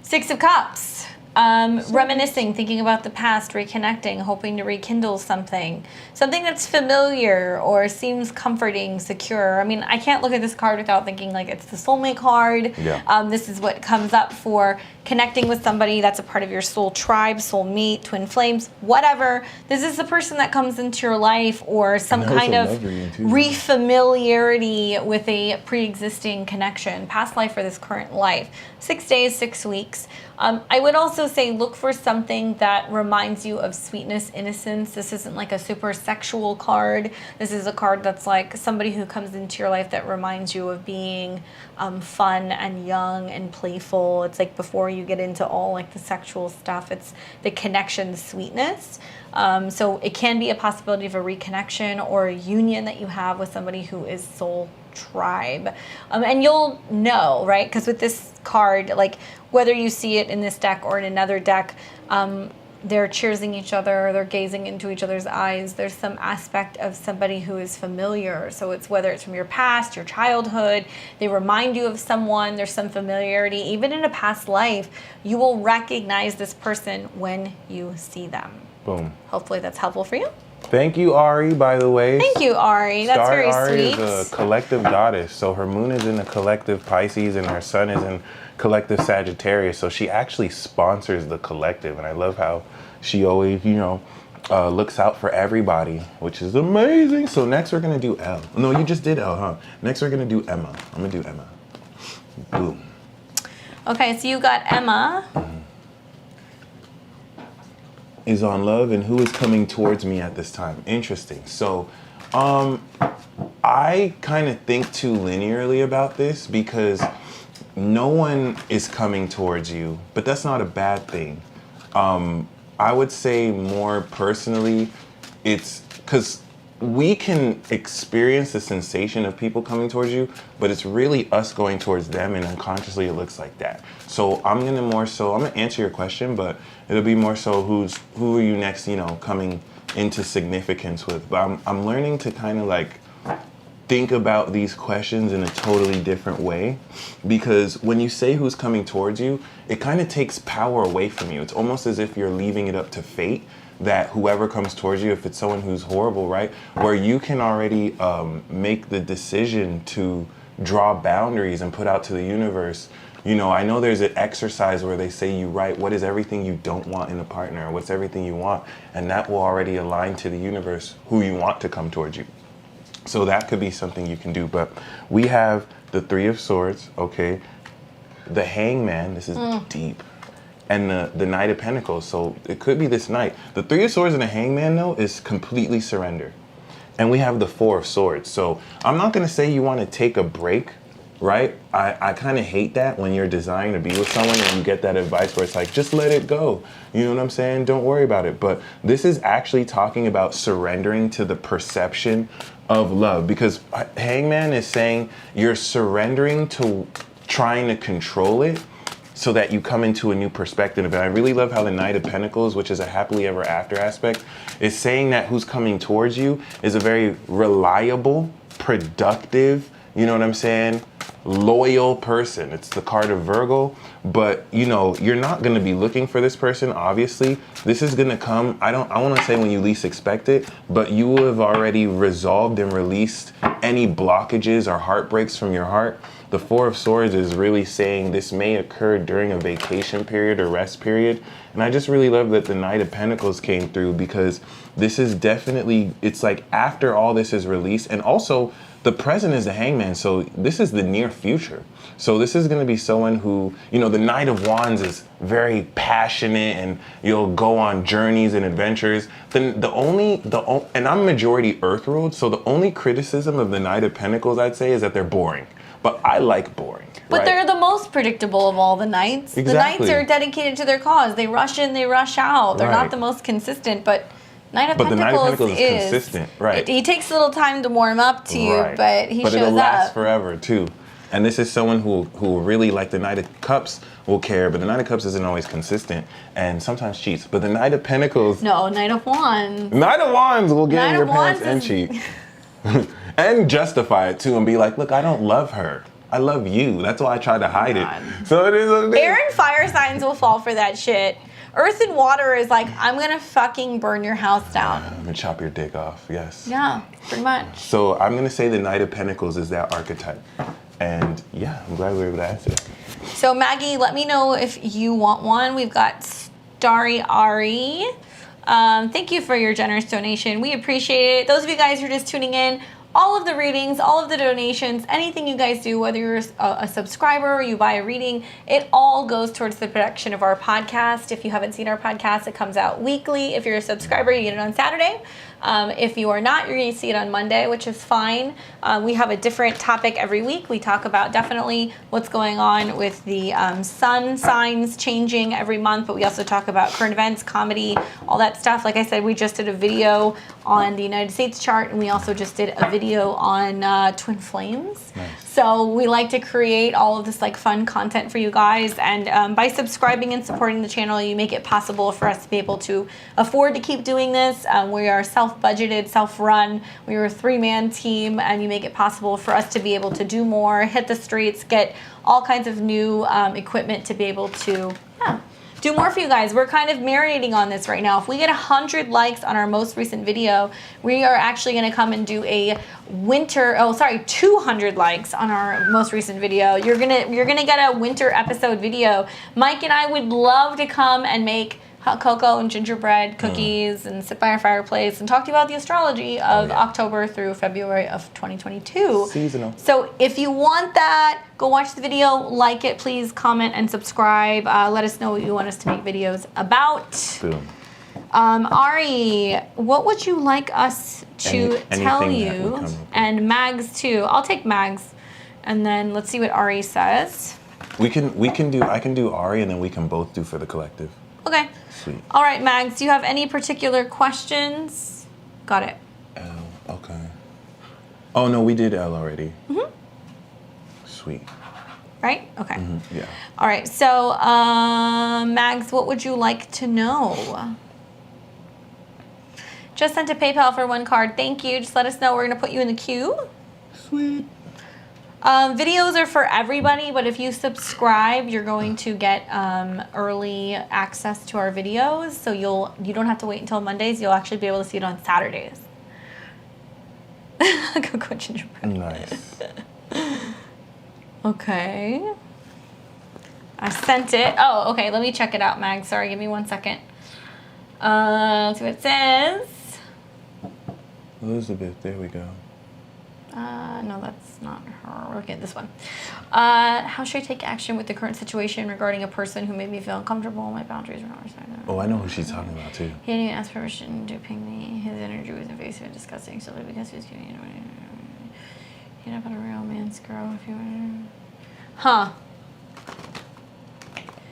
Six of Cups. Reminiscing, thinking about the past, reconnecting, hoping to rekindle something that's familiar or seems comforting, secure. I mean, I can't look at this card without thinking like it's the soulmate card. Yeah. This is what comes up for connecting with somebody that's a part of your soul tribe, soul mate, twin flames, whatever. This is the person that comes into your life, or some kind of refamiliarity with a pre-existing connection, past life or this current life. 6 days, 6 weeks. I would also say look for something that reminds you of sweetness, innocence. This isn't like a super sexual card. This is a card that's like somebody who comes into your life that reminds you of being fun and young and playful. It's like before you get into all like the sexual stuff, it's the connection, the sweetness. So it can be a possibility of a reconnection or a union that you have with somebody who is soul tribe. And you'll know, right? Because with this card, like whether you see it in this deck or in another deck, they're cheersing each other, they're gazing into each other's eyes. There's some aspect of somebody who is familiar. So it's whether it's from your past, your childhood, they remind you of someone, there's some familiarity. Even in a past life, you will recognize this person when you see them. Boom. Hopefully that's helpful for you. Thank you, Ari, by the way. Thank you, Ari. That's Star very Ari sweet. is a collective goddess. So her moon is in the collective Pisces and her sun is in collective Sagittarius. So she actually sponsors the collective. And I love how she always, looks out for everybody, which is amazing. So next we're going to do L. No, you just did L, huh? Next we're going to do Emma. I'm going to do Emma. Boom. Okay, so you got Emma. Is on love and who is coming towards me at this time. Interesting. So I kind of think too linearly about this because no one is coming towards you, but that's not a bad thing. I would say more personally, it's because we can experience the sensation of people coming towards you, but it's really us going towards them, and unconsciously it looks like that. So I'm gonna answer your question, but it'll be more so who are you next, coming into significance with. But I'm learning to kind of like think about these questions in a totally different way, because when you say who's coming towards you, it kind of takes power away from you. It's almost as if you're leaving it up to fate, that whoever comes towards you, if it's someone who's horrible, right, where you can already make the decision to draw boundaries and put out to the universe. You know, I know there's an exercise where they say you write what is everything you don't want in a partner, what's everything you want, and that will already align to the universe who you want to come towards you. So that could be something you can do. But we have the Three of Swords, okay, the Hangman, this is deep, and the Knight of Pentacles. So it could be this night. The Three of Swords and the Hangman, though, is completely surrender. And we have the Four of Swords. So I'm not going to say you want to take a break, right? I kind of hate that when you're designed to be with someone and you get that advice where it's like, just let it go. You know what I'm saying? Don't worry about it. But this is actually talking about surrendering to the perception of love, because Hangman is saying you're surrendering to trying to control it so that you come into a new perspective. And I really love how the Knight of Pentacles, which is a happily ever after aspect, is saying that who's coming towards you is a very reliable, productive, you know what I'm saying, loyal person. It's the card of Virgo, but you know, you're not going to be looking for this person, obviously. This is going to come, I want to say when you least expect it, but you will have already resolved and released any blockages or heartbreaks from your heart. The Four of Swords is really saying this may occur during a vacation period or rest period. And I just really love that the Knight of Pentacles came through, because this is definitely, it's like after all this is released, and also the present is the Hangman, so this is the near future. So this is going to be someone who, you know, the Knight of Wands is very passionate and you'll go on journeys and adventures. Then and I'm majority earth ruled, so the only criticism of the Knight of Pentacles, I'd say, is that they're boring. But I like boring. But right? they're the most predictable of all the knights. Exactly. The knights are dedicated to their cause. They rush in, they rush out. They're Right. not the most consistent, but Knight of But the Knight of Pentacles Pentacles is consistent, right? He takes a little time to warm up to you, Right. but he shows it'll last up forever too. And this is someone who really, like the Knight of Cups, will care, but the Knight of Cups isn't always consistent and sometimes cheats. But the Knight of Pentacles, No, Knight of Wands. Knight of Wands will get Knight in your of pants Wands and cheat. And justify it too and be like, look, I don't love her. I love you. That's why I tried to hide God. it. So it is what it is. Air and fire signs will fall for that shit. Earth and water is like, I'm gonna fucking burn your house down. I'm gonna chop your dick off, yes. Yeah, pretty much. So I'm gonna say the Knight of Pentacles is that archetype. And yeah, I'm glad we were able to answer that. So Maggie, let me know if you want one. We've got Starry Ari. Thank you for your generous donation. We appreciate it. Those of you guys who are just tuning in, all of the readings, all of the donations, anything you guys do, whether you're a subscriber or you buy a reading, it all goes towards the production of our podcast. If you haven't seen our podcast, it comes out weekly. If you're a subscriber, you get it on Saturday. If you are not, you're going to see it on Monday, which is fine. We have a different topic every week. We talk about definitely what's going on with the sun signs changing every month, but we also talk about current events, comedy, all that stuff. Like I said, we just did a video on the United States chart, and we also just did a video on twin flames. Nice. So we like to create all of this like fun content for you guys, and by subscribing and supporting the channel, you make it possible for us to be able to afford to keep doing this. We are self-budgeted, self-run. We are a three-man team, and you make it possible for us to be able to do more, hit the streets, get all kinds of new equipment to be able to do more for you guys. We're kind of marinating on this right now. If we get 100 likes on our most recent video, we are actually going to come and do a 200 likes on our most recent video. You're gonna get a winter episode video. Mike and I would love to come and make hot cocoa and gingerbread cookies and sit by our fireplace and talk to you about the astrology of October through February of 2022. Seasonal. So if you want that, go watch the video, like it, please comment and subscribe. Let us know what you want us to make videos about. Boom. Ari, what would you like us to tell you? And Mags too. I'll take Mags, and then let's see what Ari says. I can do Ari, and then we can both do for the collective. Okay. Sweet. All right, Mags, do you have any particular questions? Got it. L, okay. Oh no, we did L already. Mm-hmm. Sweet. Right? Okay. Mm-hmm. Yeah. All right, so Mags, what would you like to know? Just sent a PayPal for one card. Thank you. Just let us know. We're going to put you in the queue. Sweet. Videos are for everybody, but if you subscribe, you're going to get early access to our videos. So you don't have to wait until Mondays. You'll actually be able to see it on Saturdays. Go gingerbread. Nice. Okay. I sent it. Oh, okay. Let me check it out, Mag. Sorry, give me 1 second. Let's see what it says. Elizabeth, there we go. No, that's not her. We're looking at this one. How should I take action with the current situation regarding a person who made me feel uncomfortable? My boundaries were not respected. Oh, I know who she's talking about too. He didn't ask permission to ping me. His energy was invasive and disgusting simply because he was giving you He'd up on a real man's girl if you were. Huh.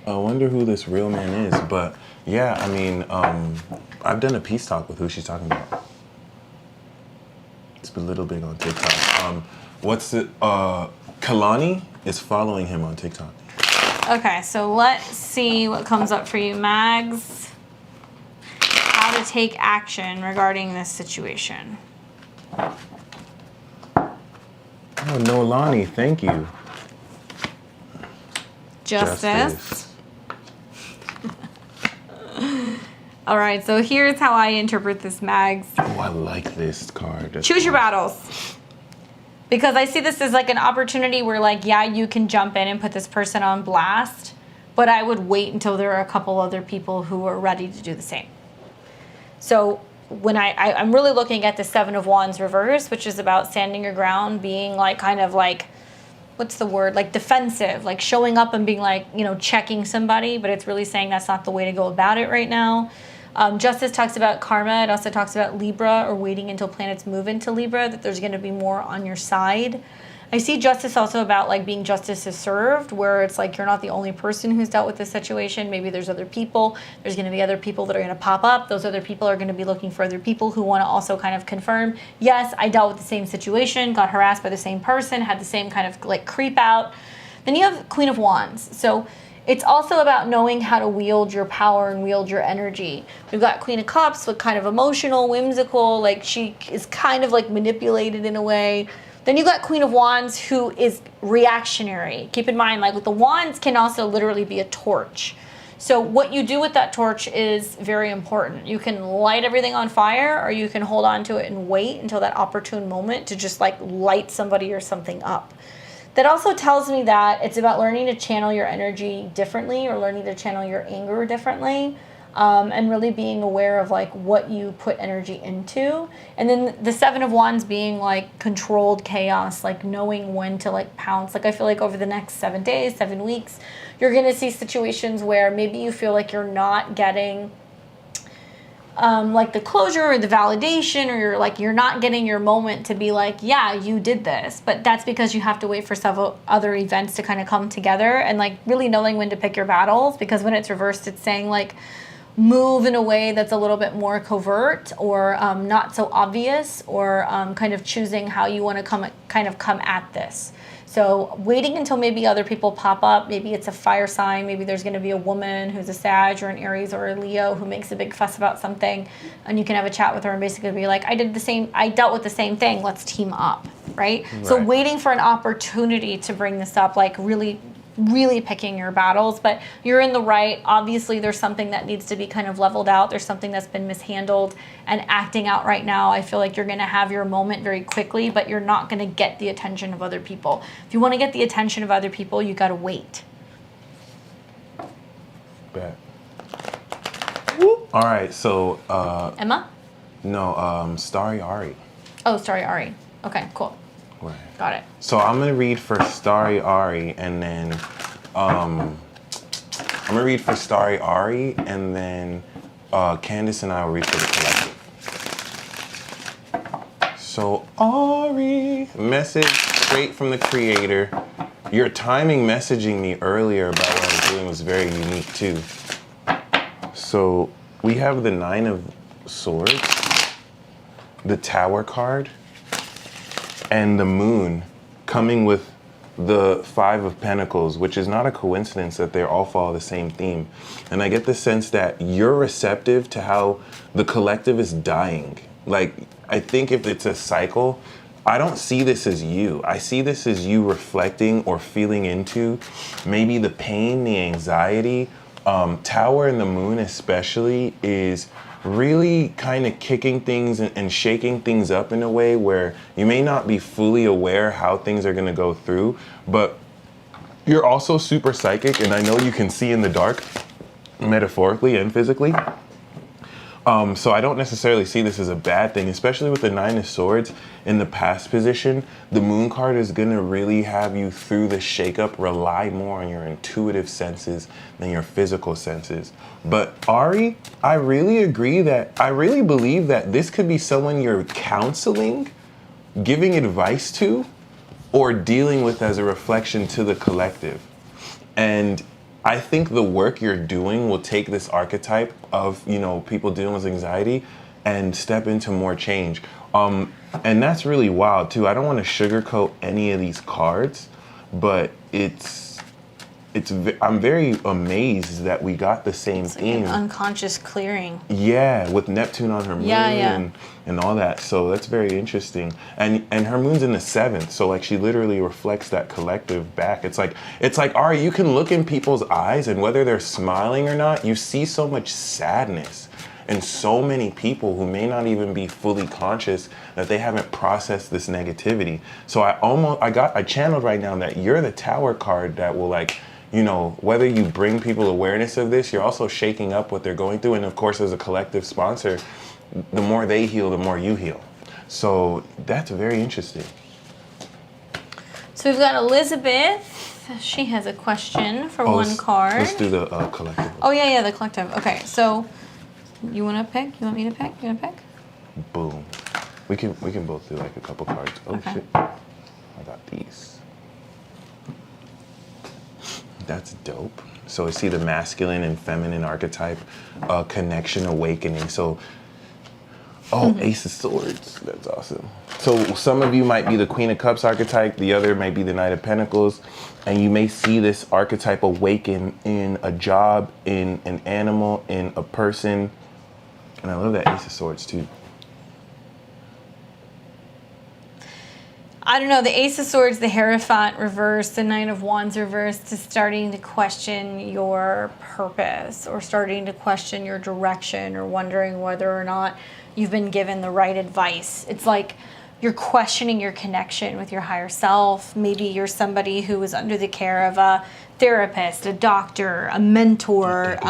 I wonder who this real man is, but yeah, I mean, I've done a peace talk with who she's talking about. It's been a little big on TikTok. What's it? Kalani is following him on TikTok. Okay, so let's see what comes up for you, Mags. How to take action regarding this situation. Oh, Nolani, thank you. Justice. All right, so here's how I interpret this, Mags. Oh, I like this card. Choose your battles. Because I see this as like an opportunity where like, yeah, you can jump in and put this person on blast, but I would wait until there are a couple other people who are ready to do the same. So when I'm really looking at the Seven of Wands reverse, which is about standing your ground, being like kind of like, what's the word? Like defensive, like showing up and being like, you know, checking somebody, but it's really saying that's not the way to go about it right now. Justice talks about karma. It also talks about Libra or waiting until planets move into Libra, that there's going to be more on your side. I see justice also about like being justice is served, where it's like you're not the only person who's dealt with this situation. Maybe there's other people. There's going to be other people that are going to pop up. Those other people are going to be looking for other people who want to also kind of confirm, yes, I dealt with the same situation, got harassed by the same person, had the same kind of like creep out. Then you have Queen of Wands. So it's also about knowing how to wield your power and wield your energy. We've got Queen of Cups with kind of emotional, whimsical, like she is kind of like manipulated in a way. Then you got Queen of Wands who is reactionary. Keep in mind, like with the wands can also literally be a torch. So what you do with that torch is very important. You can light everything on fire, or you can hold on to it and wait until that opportune moment to just like light somebody or something up. That also tells me that it's about learning to channel your energy differently, or learning to channel your anger differently, and really being aware of like what you put energy into. And then the Seven of Wands being like controlled chaos, like knowing when to like pounce. Like I feel like over the next 7 days, 7 weeks, you're gonna see situations where maybe you feel like you're not getting like the closure or the validation, or you're not getting your moment to be like, yeah, you did this. But that's because you have to wait for several other events to kind of come together, and like really knowing when to pick your battles, because when it's reversed, it's saying like move in a way that's a little bit more covert, or not so obvious, or kind of choosing how you want to come at this. So waiting until maybe other people pop up, maybe it's a fire sign, maybe there's going to be a woman who's a Sag or an Aries or a Leo who makes a big fuss about something, and you can have a chat with her and basically be like, I dealt with the same thing, let's team up, right? So waiting for an opportunity to bring this up, like really picking your battles. But you're in the right. Obviously there's something that needs to be kind of leveled out. There's something that's been mishandled, and acting out right now, I feel like you're going to have your moment very quickly, but you're not going to get the attention of other people. If you want to get the attention of other people, you got to wait. Bet. All right, so Emma? No, Starry Ari. Oh, Starry Ari. Okay, cool. Right. Got it. So I'm gonna read for Starry Ari, and then Candace and I will read for the collective. So Ari, message straight from the creator. Your timing messaging me earlier about what I was doing was very unique too. So we have the Nine of Swords, the Tower card, and the Moon coming with the Five of Pentacles, which is not a coincidence that they all follow the same theme. And I get the sense that you're receptive to how the collective is dying. Like, I think if it's a cycle, I don't see this as you. I see this as you reflecting or feeling into maybe the pain, the anxiety. Tower and the Moon especially is really kind of kicking things and shaking things up in a way where you may not be fully aware how things are going to go through, but You're also super psychic, and I know you can see in the dark, metaphorically and physically. So I don't necessarily see this as a bad thing, especially with the Nine of Swords in the past position. The Moon card is going to really have you through the shakeup rely more on your intuitive senses than your physical senses. But Ari, I really believe that this could be someone you're counseling, giving advice to, or dealing with as a reflection to the collective. And I think the work you're doing will take this archetype of, people dealing with anxiety and step into more change. And that's really wild too. I don't want to sugarcoat any of these cards, but I'm very amazed that we got the same theme. An unconscious clearing. Yeah, with Neptune on her moon and all that. So that's very interesting. And her moon's in the 7th, so like she literally reflects that collective back. It's like Ari, you can look in people's eyes, and whether they're smiling or not, you see so much sadness in so many people who may not even be fully conscious that they haven't processed this negativity. So I channeled right now that you're the Tower card that will whether you bring people awareness of this, you're also shaking up what they're going through. And of course, as a collective sponsor, the more they heal, the more you heal. So that's very interesting. So we've got Elizabeth. She has a question for one card. Let's do the collective. Oh, yeah, the collective. Okay, so you want to pick? You want me to pick? You want to pick? Boom. We can both do like a couple cards. Oh, okay. Shit. I got these. That's dope. So I see the masculine and feminine archetype, connection, awakening. So, Ace of Swords. That's awesome. So some of you might be the Queen of Cups archetype. The other might be the Knight of Pentacles. And you may see this archetype awaken in a job, in an animal, in a person. And I love that Ace of Swords too. I don't know, the Ace of Swords, the Hierophant reverse, the Knight of Wands reverse, is starting to question your purpose or starting to question your direction or wondering whether or not you've been given the right advice. It's like you're questioning your connection with your higher self. Maybe you're somebody who is under the care of a therapist, a doctor, a mentor,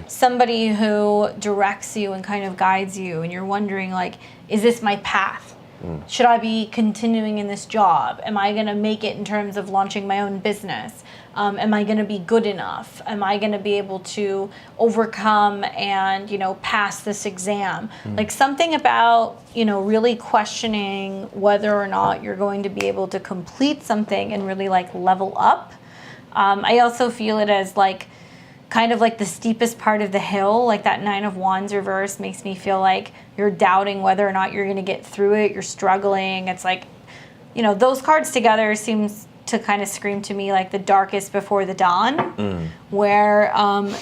somebody who directs you and kind of guides you, and you're wondering, like, is this my path? Should I be continuing in this job? Am I going to make it in terms of launching my own business? Am I going to be good enough? Am I going to be able to overcome and, pass this exam? Like something about, really questioning whether or not you're going to be able to complete something and really like level up. I also feel it as like kind of like the steepest part of the hill, like that Nine of Wands reverse makes me feel like you're doubting whether or not you're going to get through it. You're struggling. It's like, those cards together seems to kind of scream to me like the darkest before the dawn, where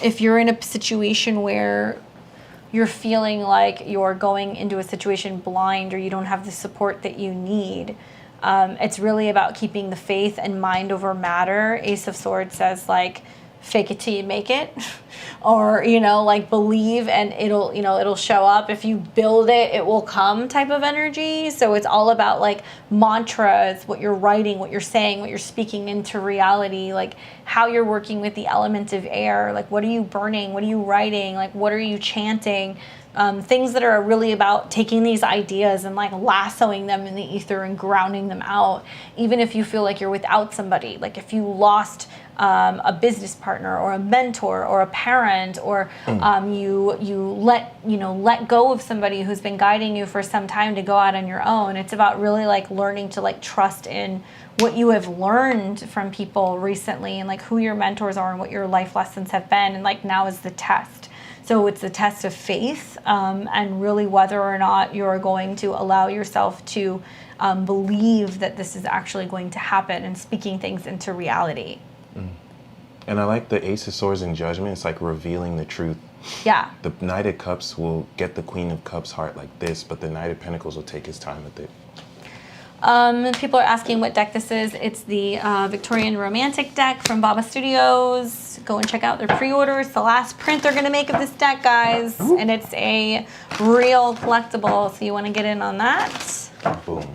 if you're in a situation where you're feeling like you're going into a situation blind or you don't have the support that you need, it's really about keeping the faith and mind over matter. Ace of Swords says like, fake it till you make it, or like believe and it'll show up. If you build it, it will come type of energy. So it's all about like mantras, what you're writing, what you're saying, what you're speaking into reality, like how you're working with the element of air, like what are you burning, what are you writing, like what are you chanting. Things that are really about taking these ideas and like lassoing them in the ether and grounding them out, even if you feel like you're without somebody. Like if you lost a business partner or a mentor or a parent, or you let go of somebody who's been guiding you for some time to go out on your own. It's about really like learning to like trust in what you have learned from people recently and like who your mentors are and what your life lessons have been. And like now is the test. So it's the test of faith, and really whether or not you're going to allow yourself to believe that this is actually going to happen and speaking things into reality. And I like the Ace of Swords in Judgment. It's like revealing the truth. Yeah. The Knight of Cups will get the Queen of Cups heart like this, but the Knight of Pentacles will take his time with it. People are asking what deck this is. It's the Victorian Romantic deck from Baba Studios. Go and check out their pre-order. It's the last print they're going to make of this deck, guys. Ooh. And it's a real collectible, so you want to get in on that. Boom.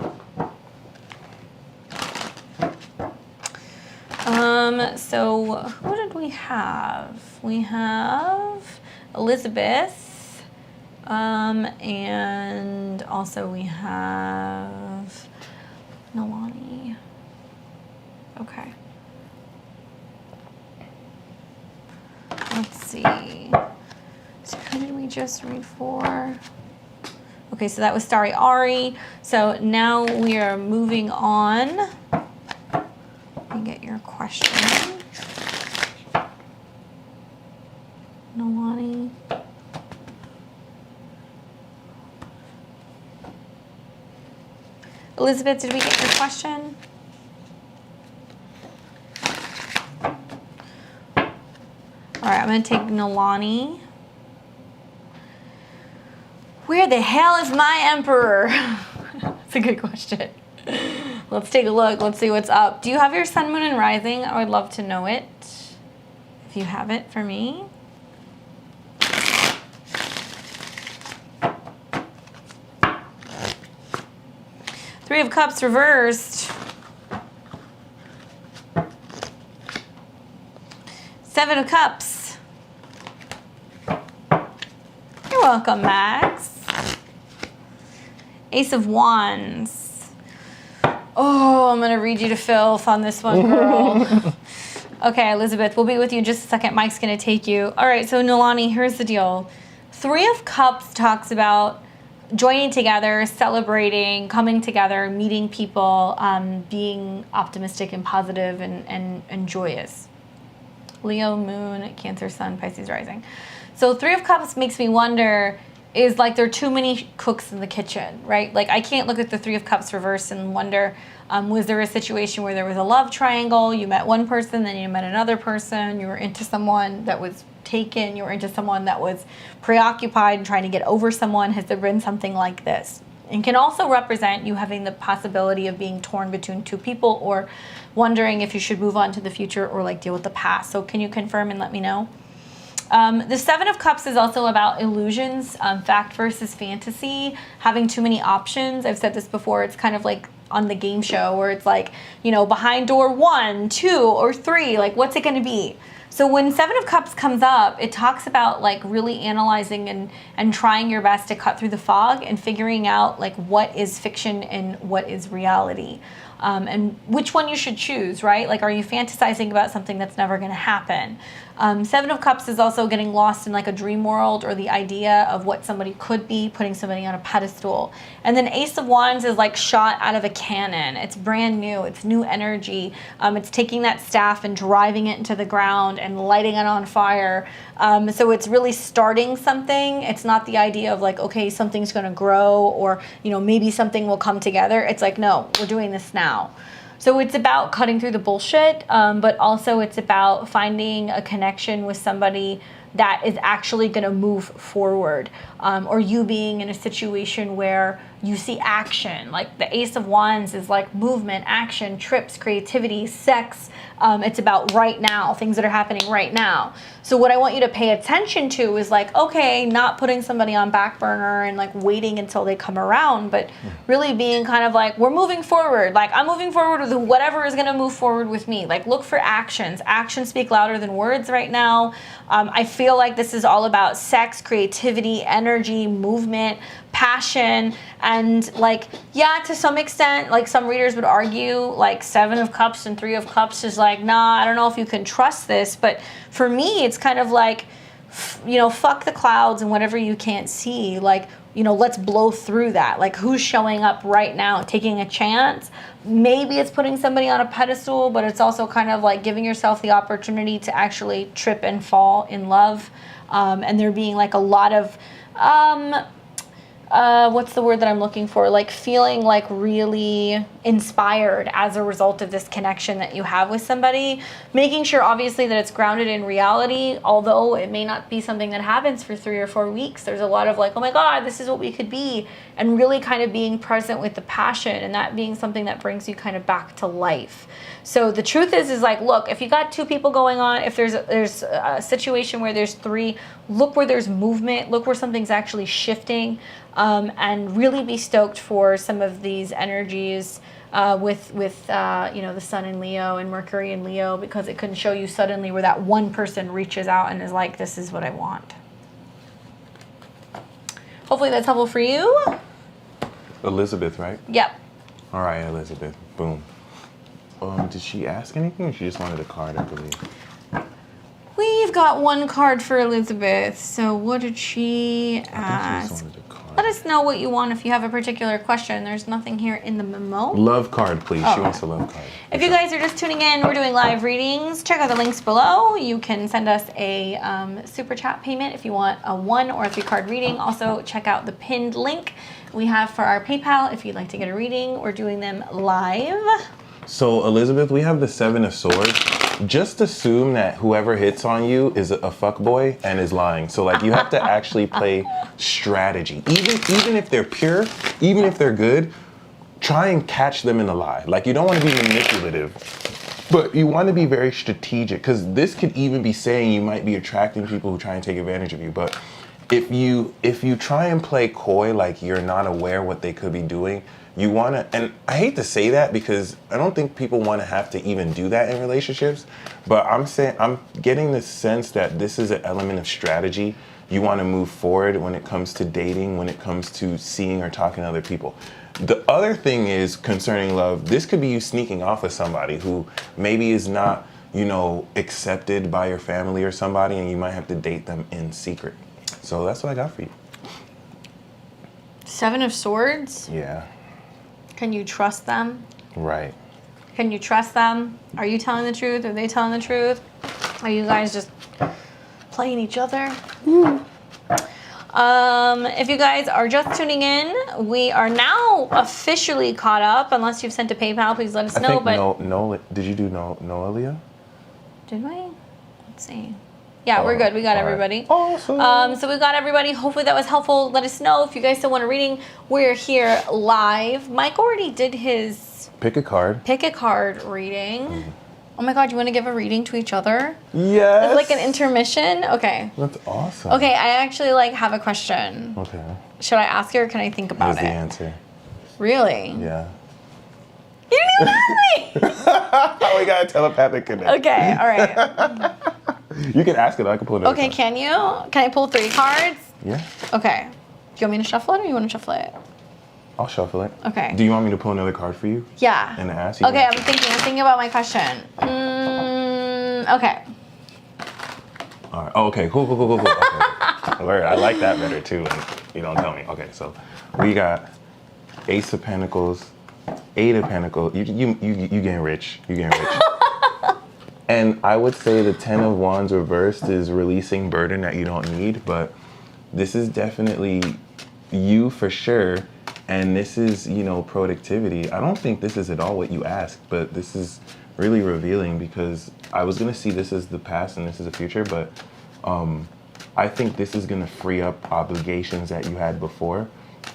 So who did we have? We have Elizabeth, and also we have Nalani. Okay. Let's see. So who did we just read for? Okay, so that was Starry Ari. So now we are moving on. Let me get your question. Nalani. Elizabeth, did we get your question? All right, I'm going to take Nalani. Where the hell is my emperor? That's a good question. Let's take a look. Let's see what's up. Do you have your sun, moon, and rising? I would love to know it. If you have it for me. Three of Cups reversed. Seven of Cups. You're welcome, Max. Ace of Wands. Oh, I'm going to read you to filth on this one, girl. Okay, Elizabeth, we'll be with you in just a second. Mike's going to take you. All right, so Nalani, here's the deal. Three of Cups talks about joining together, celebrating, coming together, meeting people, being optimistic and positive and joyous. Leo, Moon, Cancer, Sun, Pisces, Rising. So Three of Cups makes me wonder, is like there are too many cooks in the kitchen, right? Like I can't look at the Three of Cups reversed and wonder, was there a situation where there was a love triangle? You met one person, then you met another person, you were into someone that was taken, you were into someone that was preoccupied and trying to get over someone. Has there been something like this? And can also represent you having the possibility of being torn between two people or wondering if you should move on to the future or like deal with the past. So can you confirm and let me know? The Seven of Cups is also about illusions, fact versus fantasy, having too many options. I've said this before. It's kind of like on the game show where it's like, you know, behind door 1, 2, or 3, like what's it going to be? So when Seven of Cups comes up, it talks about like really analyzing and trying your best to cut through the fog and figuring out like what is fiction and what is reality. And which one you should choose, right? Like, are you fantasizing about something that's never going to happen? Seven of Cups is also getting lost in like a dream world or the idea of what somebody could be, putting somebody on a pedestal. And then Ace of Wands is like shot out of a cannon. It's brand new. It's new energy. It's taking that staff and driving it into the ground and lighting it on fire. So it's really starting something. It's not the idea of like, okay, something's going to grow or, you know, maybe something will come together. It's like, no, we're doing this now. So it's about cutting through the bullshit, but also it's about finding a connection with somebody that is actually going to move forward, or you being in a situation where you see action. Like the Ace of Wands is like movement, action, trips, creativity, sex. It's about right now, things that are happening right now. So what I want you to pay attention to is like, okay, not putting somebody on back burner and like waiting until they come around, but really being kind of like, we're moving forward. Like I'm moving forward with whatever is going to move forward with me. Like look for actions. Actions speak louder than words right now. I feel like this is all about sex, creativity, energy, movement, passion, and like, yeah, to some extent, like some readers would argue like Seven of Cups and Three of Cups is like, nah, I don't know if you can trust this. But for me, it's kind of like, you know, fuck the clouds and whatever you can't see. Like, you know, let's blow through that. Like who's showing up right now, taking a chance? Maybe it's putting somebody on a pedestal, but it's also kind of like giving yourself the opportunity to actually trip and fall in love. And there being like a lot of, what's the word that I'm looking for? Like feeling like really inspired as a result of this connection that you have with somebody. Making sure obviously that it's grounded in reality, although it may not be something that happens for 3 or 4 weeks. There's a lot of like, oh my God, this is what we could be. And really kind of being present with the passion and that being something that brings you kind of back to life. So the truth is like, look, if you got 2 people going on, if there's a situation where there's 3, look where there's movement, look where something's actually shifting. and really be stoked for some of these energies with the sun in Leo and Mercury in Leo, because it can show you suddenly where that one person reaches out and is like, this is what I want. Hopefully that's helpful for you. Elizabeth, right? Yep. All right, Elizabeth. Boom. Did she ask anything, or she just wanted a card, I believe? We've got one card for Elizabeth. So what did she ask? I think she just wanted a card. Let us know what you want if you have a particular question. There's nothing here in the memo. Love card, please. Oh. She wants a love card. If you guys are just tuning in, we're doing live readings. Check out the links below. You can send us a super chat payment if you want a 1 or 3 card reading. Also, check out the pinned link we have for our PayPal if you'd like to get a reading. We're doing them live. So, Elizabeth, we have the 7 of Swords. Just assume that whoever hits on you is a fuckboy and is lying. So, like, you have to actually play strategy. Even if they're pure, even if they're good, try and catch them in a lie. Like, you don't want to be manipulative, but you want to be very strategic, because this could even be saying you might be attracting people who try and take advantage of you. But if you try and play coy, like you're not aware what they could be doing, you want to, and I hate to say that because I don't think people want to have to even do that in relationships, but I'm getting the sense that this is an element of strategy. You want to move forward when it comes to dating, when it comes to seeing or talking to other people. The other thing is concerning love, this could be you sneaking off of somebody who maybe is not, accepted by your family or somebody, and you might have to date them in secret. So that's what I got for you. 7 of Swords? Yeah. Can you trust them? Right. Can you trust them? Are you telling the truth? Are they telling the truth? Are you guys just playing each other? If you guys are just tuning in, we are now officially caught up. Unless you've sent a PayPal, please let us know. Did you do Noah, Leah? Did we? Let's see. Yeah, we're good. We got everybody. Awesome. So we got everybody. Hopefully that was helpful. Let us know if you guys still want a reading. We're here live. Mike already did his Pick a card reading. Oh my God, you want to give a reading to each other? Yes. It's like an intermission? Okay. That's awesome. Okay, I actually have a question. Okay. Should I ask you or can I think about Here's it? the answer. Really? Yeah. You didn't even ask me! We got a telepathic connection. Okay, all right. You can ask it. I can pull it out. Okay, can you? Can I pull 3 cards? Yeah. Okay. Do you want me to shuffle it or you want to shuffle it? I'll shuffle it. Okay. Do you want me to pull another card for you? Yeah. And ask? Okay, I'm thinking about my question. Okay. All right. Oh, okay. Cool. Okay. Word. I like that better too. And you don't tell me. Okay. So we got Ace of Pentacles, 8 of Pentacles. You getting rich. You getting rich. And I would say the 10 of Wands reversed is releasing burden that you don't need, but this is definitely you for sure. And this is, productivity. I don't think this is at all what you asked, but this is really revealing, because I was going to see this as the past and this is the future, but I think this is going to free up obligations that you had before.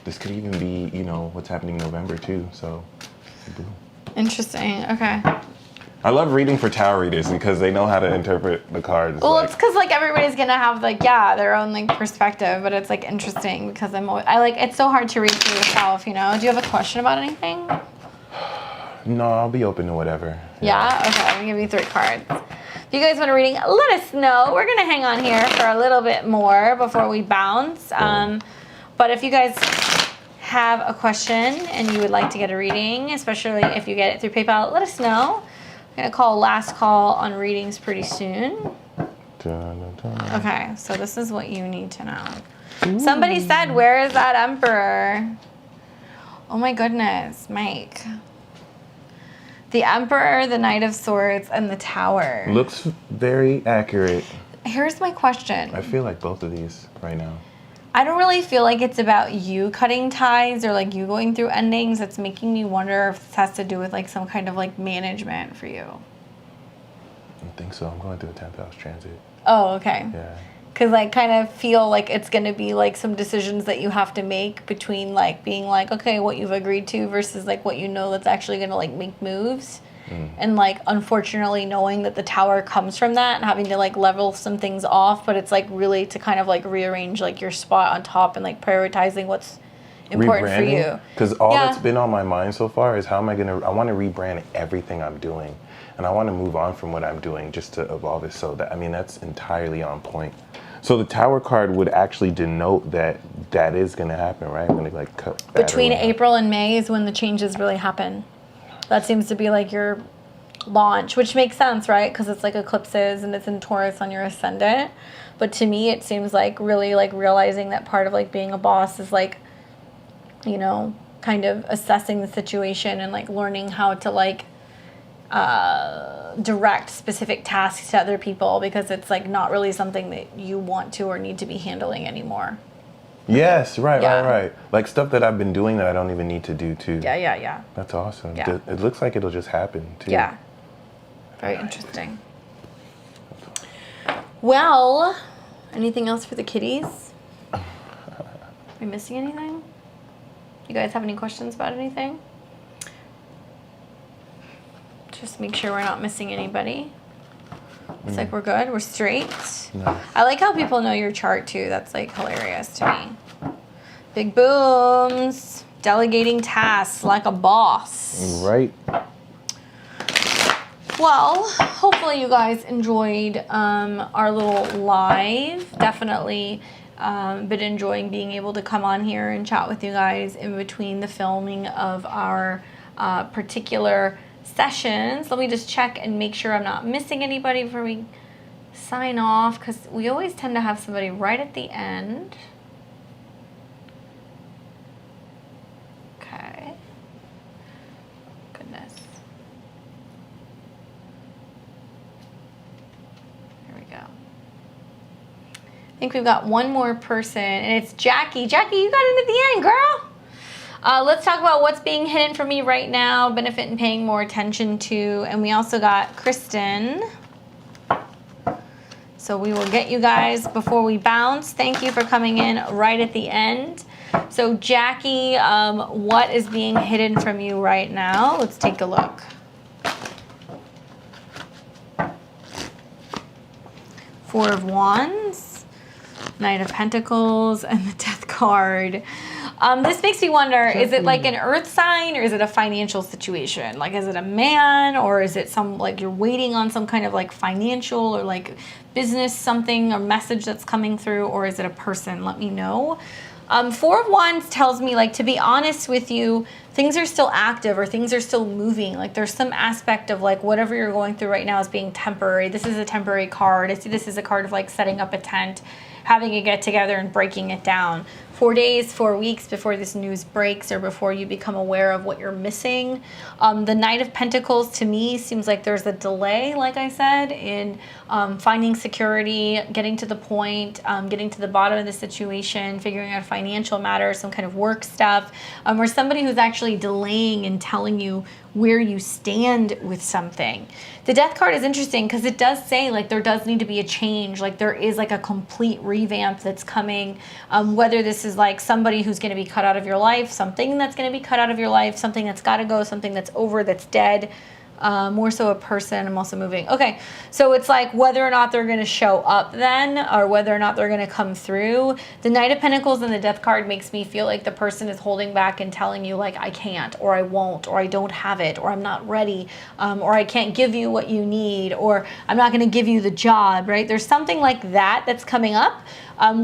This could even be, what's happening in November too. So, Interesting. Okay. I love reading for tarot readers because they know how to interpret the cards. Well, it's because everybody's gonna have their own perspective, but it's interesting because it's so hard to read for yourself. Do you have a question about anything? No, I'll be open to whatever. Yeah? Okay, I'm gonna give you 3 cards. If you guys want a reading, let us know. We're gonna hang on here for a little bit more before we bounce. But if you guys have a question and you would like to get a reading, especially if you get it through PayPal, let us know. I'm gonna call last call on readings pretty soon. Okay, so this is what you need to know. Ooh. Somebody said, where is that Emperor? Oh my goodness, Mike. The Emperor, the Knight of Swords, and the Tower. Looks very accurate. Here's my question. I feel like both of these right now. I don't really feel like it's about you cutting ties or you going through endings. It's making me wonder if this has to do with some kind of management for you. I don't think so. I'm going through a 10th house transit. Oh, okay. Yeah. Because I kind of feel like it's going to be some decisions that you have to make between being okay, what you've agreed to versus what that's actually going to make moves. And unfortunately knowing that the Tower comes from that and having to level some things off, but it's really to kind of rearrange your spot on top and prioritizing what's important for you. Because all that's been on my mind so far is how am I I want to rebrand everything I'm doing. And I want to move on from what I'm doing just to evolve it. So that, I mean, that's entirely on point. So the Tower card would actually denote that that is going to happen, right? I'm going to like cut that Between around. April and May is when the changes really happen. That seems to be like your launch, which makes sense, right? Because it's like eclipses and it's in Taurus on your ascendant. But to me, it seems like really like realizing that part of like being a boss is like, you know, kind of assessing the situation and like learning how to like direct specific tasks to other people, because it's like not really something that you want to or need to be handling anymore. Yes, right. Like stuff that I've been doing that I don't even need to do too. Yeah. That's awesome. Yeah. It looks like it'll just happen too. Yeah. Very interesting. Well, anything else for the kitties? Are we missing anything? You guys have any questions about anything? Just make sure we're not missing anybody. It's like we're good. We're straight. No. I like how people know your chart too. That's like hilarious to me. Big booms. Delegating tasks like a boss. Right. Well, hopefully you guys enjoyed our little live. Definitely been enjoying being able to come on here and chat with you guys in between the filming of our particular sessions. Let me just check and make sure I'm not missing anybody before we sign off, because we always tend to have somebody right at the end. Okay. Goodness. Here we go. I think we've got one more person, and it's Jackie. Jackie, you got in at the end, girl. Let's talk about what's being hidden from me right now, benefit in paying more attention to, and we also got Kristen. So we will get you guys before we bounce. Thank you for coming in right at the end. So Jackie, what is being hidden from you right now? Let's take a look. Four of Wands, Knight of Pentacles, and the Death card. This makes me wonder, is it like an earth sign or is it a financial situation? Like, is it a man, or is it some, like, you're waiting on some kind of like financial or like business something or message that's coming through, or is it a person? Let me know. Four of Wands tells me, like, to be honest with you, things are still active or things are still moving. Like, there's some aspect of like whatever you're going through right now is being temporary. This is a temporary card. I see this is a card of like setting up a tent, having a get together and breaking it down. 4 days, 4 weeks before this news breaks or before you become aware of what you're missing. The Knight of Pentacles to me seems like there's a delay, like I said, in finding security, getting to the point, getting to the bottom of the situation, figuring out financial matters, some kind of work stuff, or somebody who's actually delaying and telling you where you stand with something. The Death card is interesting because it does say like there does need to be a change, like there is like a complete revamp that's coming, whether this is like somebody who's going to be cut out of your life, something that's going to be cut out of your life, something that's got to go, something that's over, that's dead. More so a person. I'm also moving. Okay, so it's like whether or not they're going to show up then, or whether or not they're going to come through. The Knight of Pentacles and the Death card makes me feel like the person is holding back and telling you like, I can't, or I won't, or I don't have it, or I'm not ready, or I can't give you what you need, or I'm not going to give you the job, right? There's something like that that's coming up,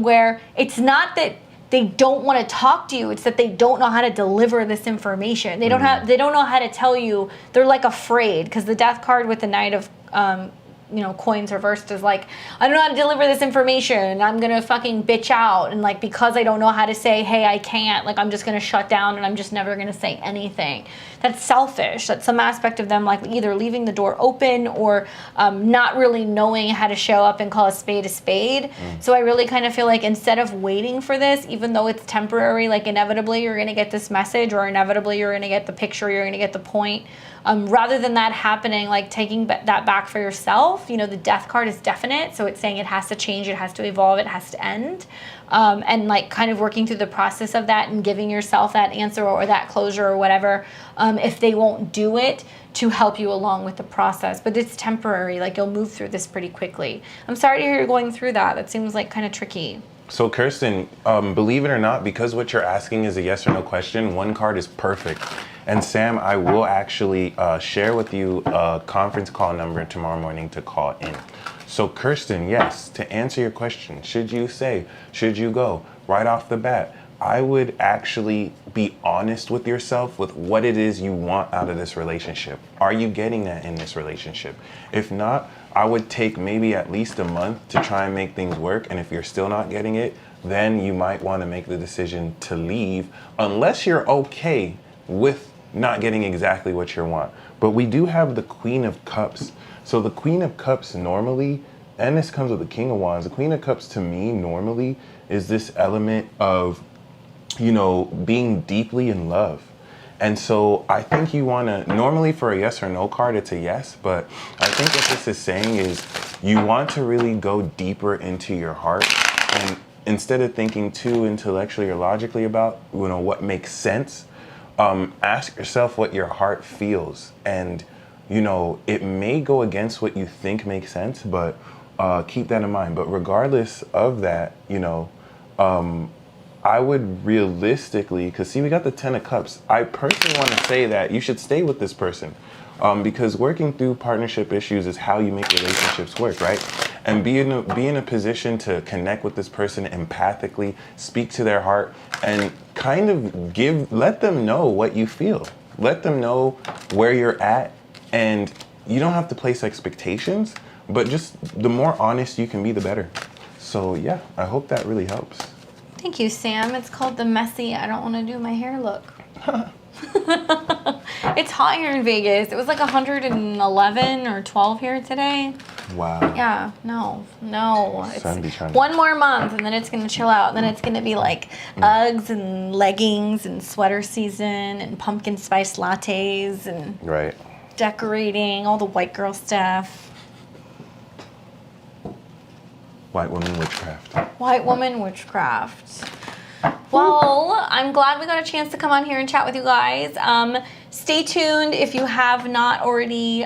where it's not that they don't want to talk to you, it's that they don't know how to deliver this information. They don't know how to tell you. They're like afraid, because the Death card with the Knight of coins reversed is like, I don't know how to deliver this information. I'm gonna fucking bitch out, and like because I don't know how to say, hey, I can't, like I'm just gonna shut down and I'm just never gonna say anything. That's selfish. That's some aspect of them like either leaving the door open or not really knowing how to show up and call a spade a spade. So I really kind of feel like instead of waiting for this, even though it's temporary, like inevitably you're gonna get this message, or inevitably you're gonna get the picture, you're gonna get the point. Rather than that happening, like taking that back for yourself, the Death card is definite. So it's saying it has to change, it has to evolve, it has to end. And like kind of working through the process of that and giving yourself that answer or that closure or whatever, if they won't do it, to help you along with the process. But it's temporary, like you'll move through this pretty quickly. I'm sorry to hear you're going through that. That seems like kind of tricky. So Kirsten, believe it or not, because what you're asking is a yes or no question, one card is perfect. And Sam, I will actually share with you a conference call number tomorrow morning to call in. So Kirsten, yes, to answer your question, should you go right off the bat? I would actually be honest with yourself with what it is you want out of this relationship. Are you getting that in this relationship? If not, I would take maybe at least a month to try and make things work. And if you're still not getting it, then you might want to make the decision to leave unless you're okay with not getting exactly what you want. But we do have the Queen of Cups. So the Queen of Cups normally, and this comes with the King of Wands, the Queen of Cups to me normally is this element of, you know, being deeply in love. And so I think you want to, normally for a yes or no card, it's a yes, but I think what this is saying is you want to really go deeper into your heart, and instead of thinking too intellectually or logically about, you know, what makes sense, ask yourself what your heart feels. And, you know, it may go against what you think makes sense, but keep that in mind. But regardless of that, you know, I would realistically, because see, we got the 10 of Cups. I personally want to say that you should stay with this person because working through partnership issues is how you make relationships work, right? And be in a position to connect with this person empathically, speak to their heart, and kind of let them know what you feel. Let them know where you're at, and you don't have to place expectations, but just the more honest you can be, the better. So yeah, I hope that really helps. Thank you, Sam. It's called the messy, I don't want to do my hair look. It's hot here in Vegas. It was like 111 or 12 here today. Wow. Yeah, no. It's 1 more month and then it's going to chill out. Then it's going to be like Uggs and leggings and sweater season and pumpkin spice lattes and right. Decorating, all the white girl stuff. White woman witchcraft. White woman witchcraft. Well, I'm glad we got a chance to come on here and chat with you guys. Stay tuned if you have not already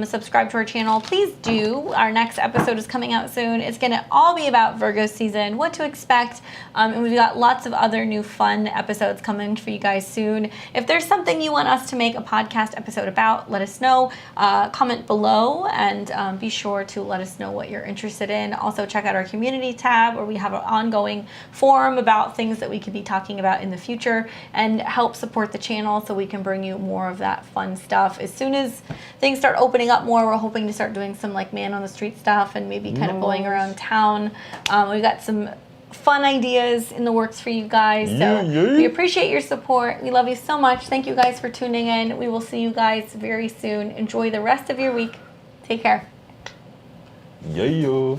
subscribed to our channel. Please do. Our next episode is coming out soon. It's going to all be about Virgo season, what to expect, and we've got lots of other new fun episodes coming for you guys soon. If there's something you want us to make a podcast episode about, let us know. Comment below and be sure to let us know what you're interested in. Also, check out our community tab where we have an ongoing forum about things that we could be talking about in the future, and help support the channel so we can bring you more of that fun stuff. As soon as things start opening up more, we're hoping to start doing some like man on the street stuff and maybe kind of going around town. We've got some fun ideas in the works for you guys. So we appreciate your support. We love you so much. Thank you guys for tuning in. We will see you guys very soon. Enjoy the rest of your week. Take care. Yeah.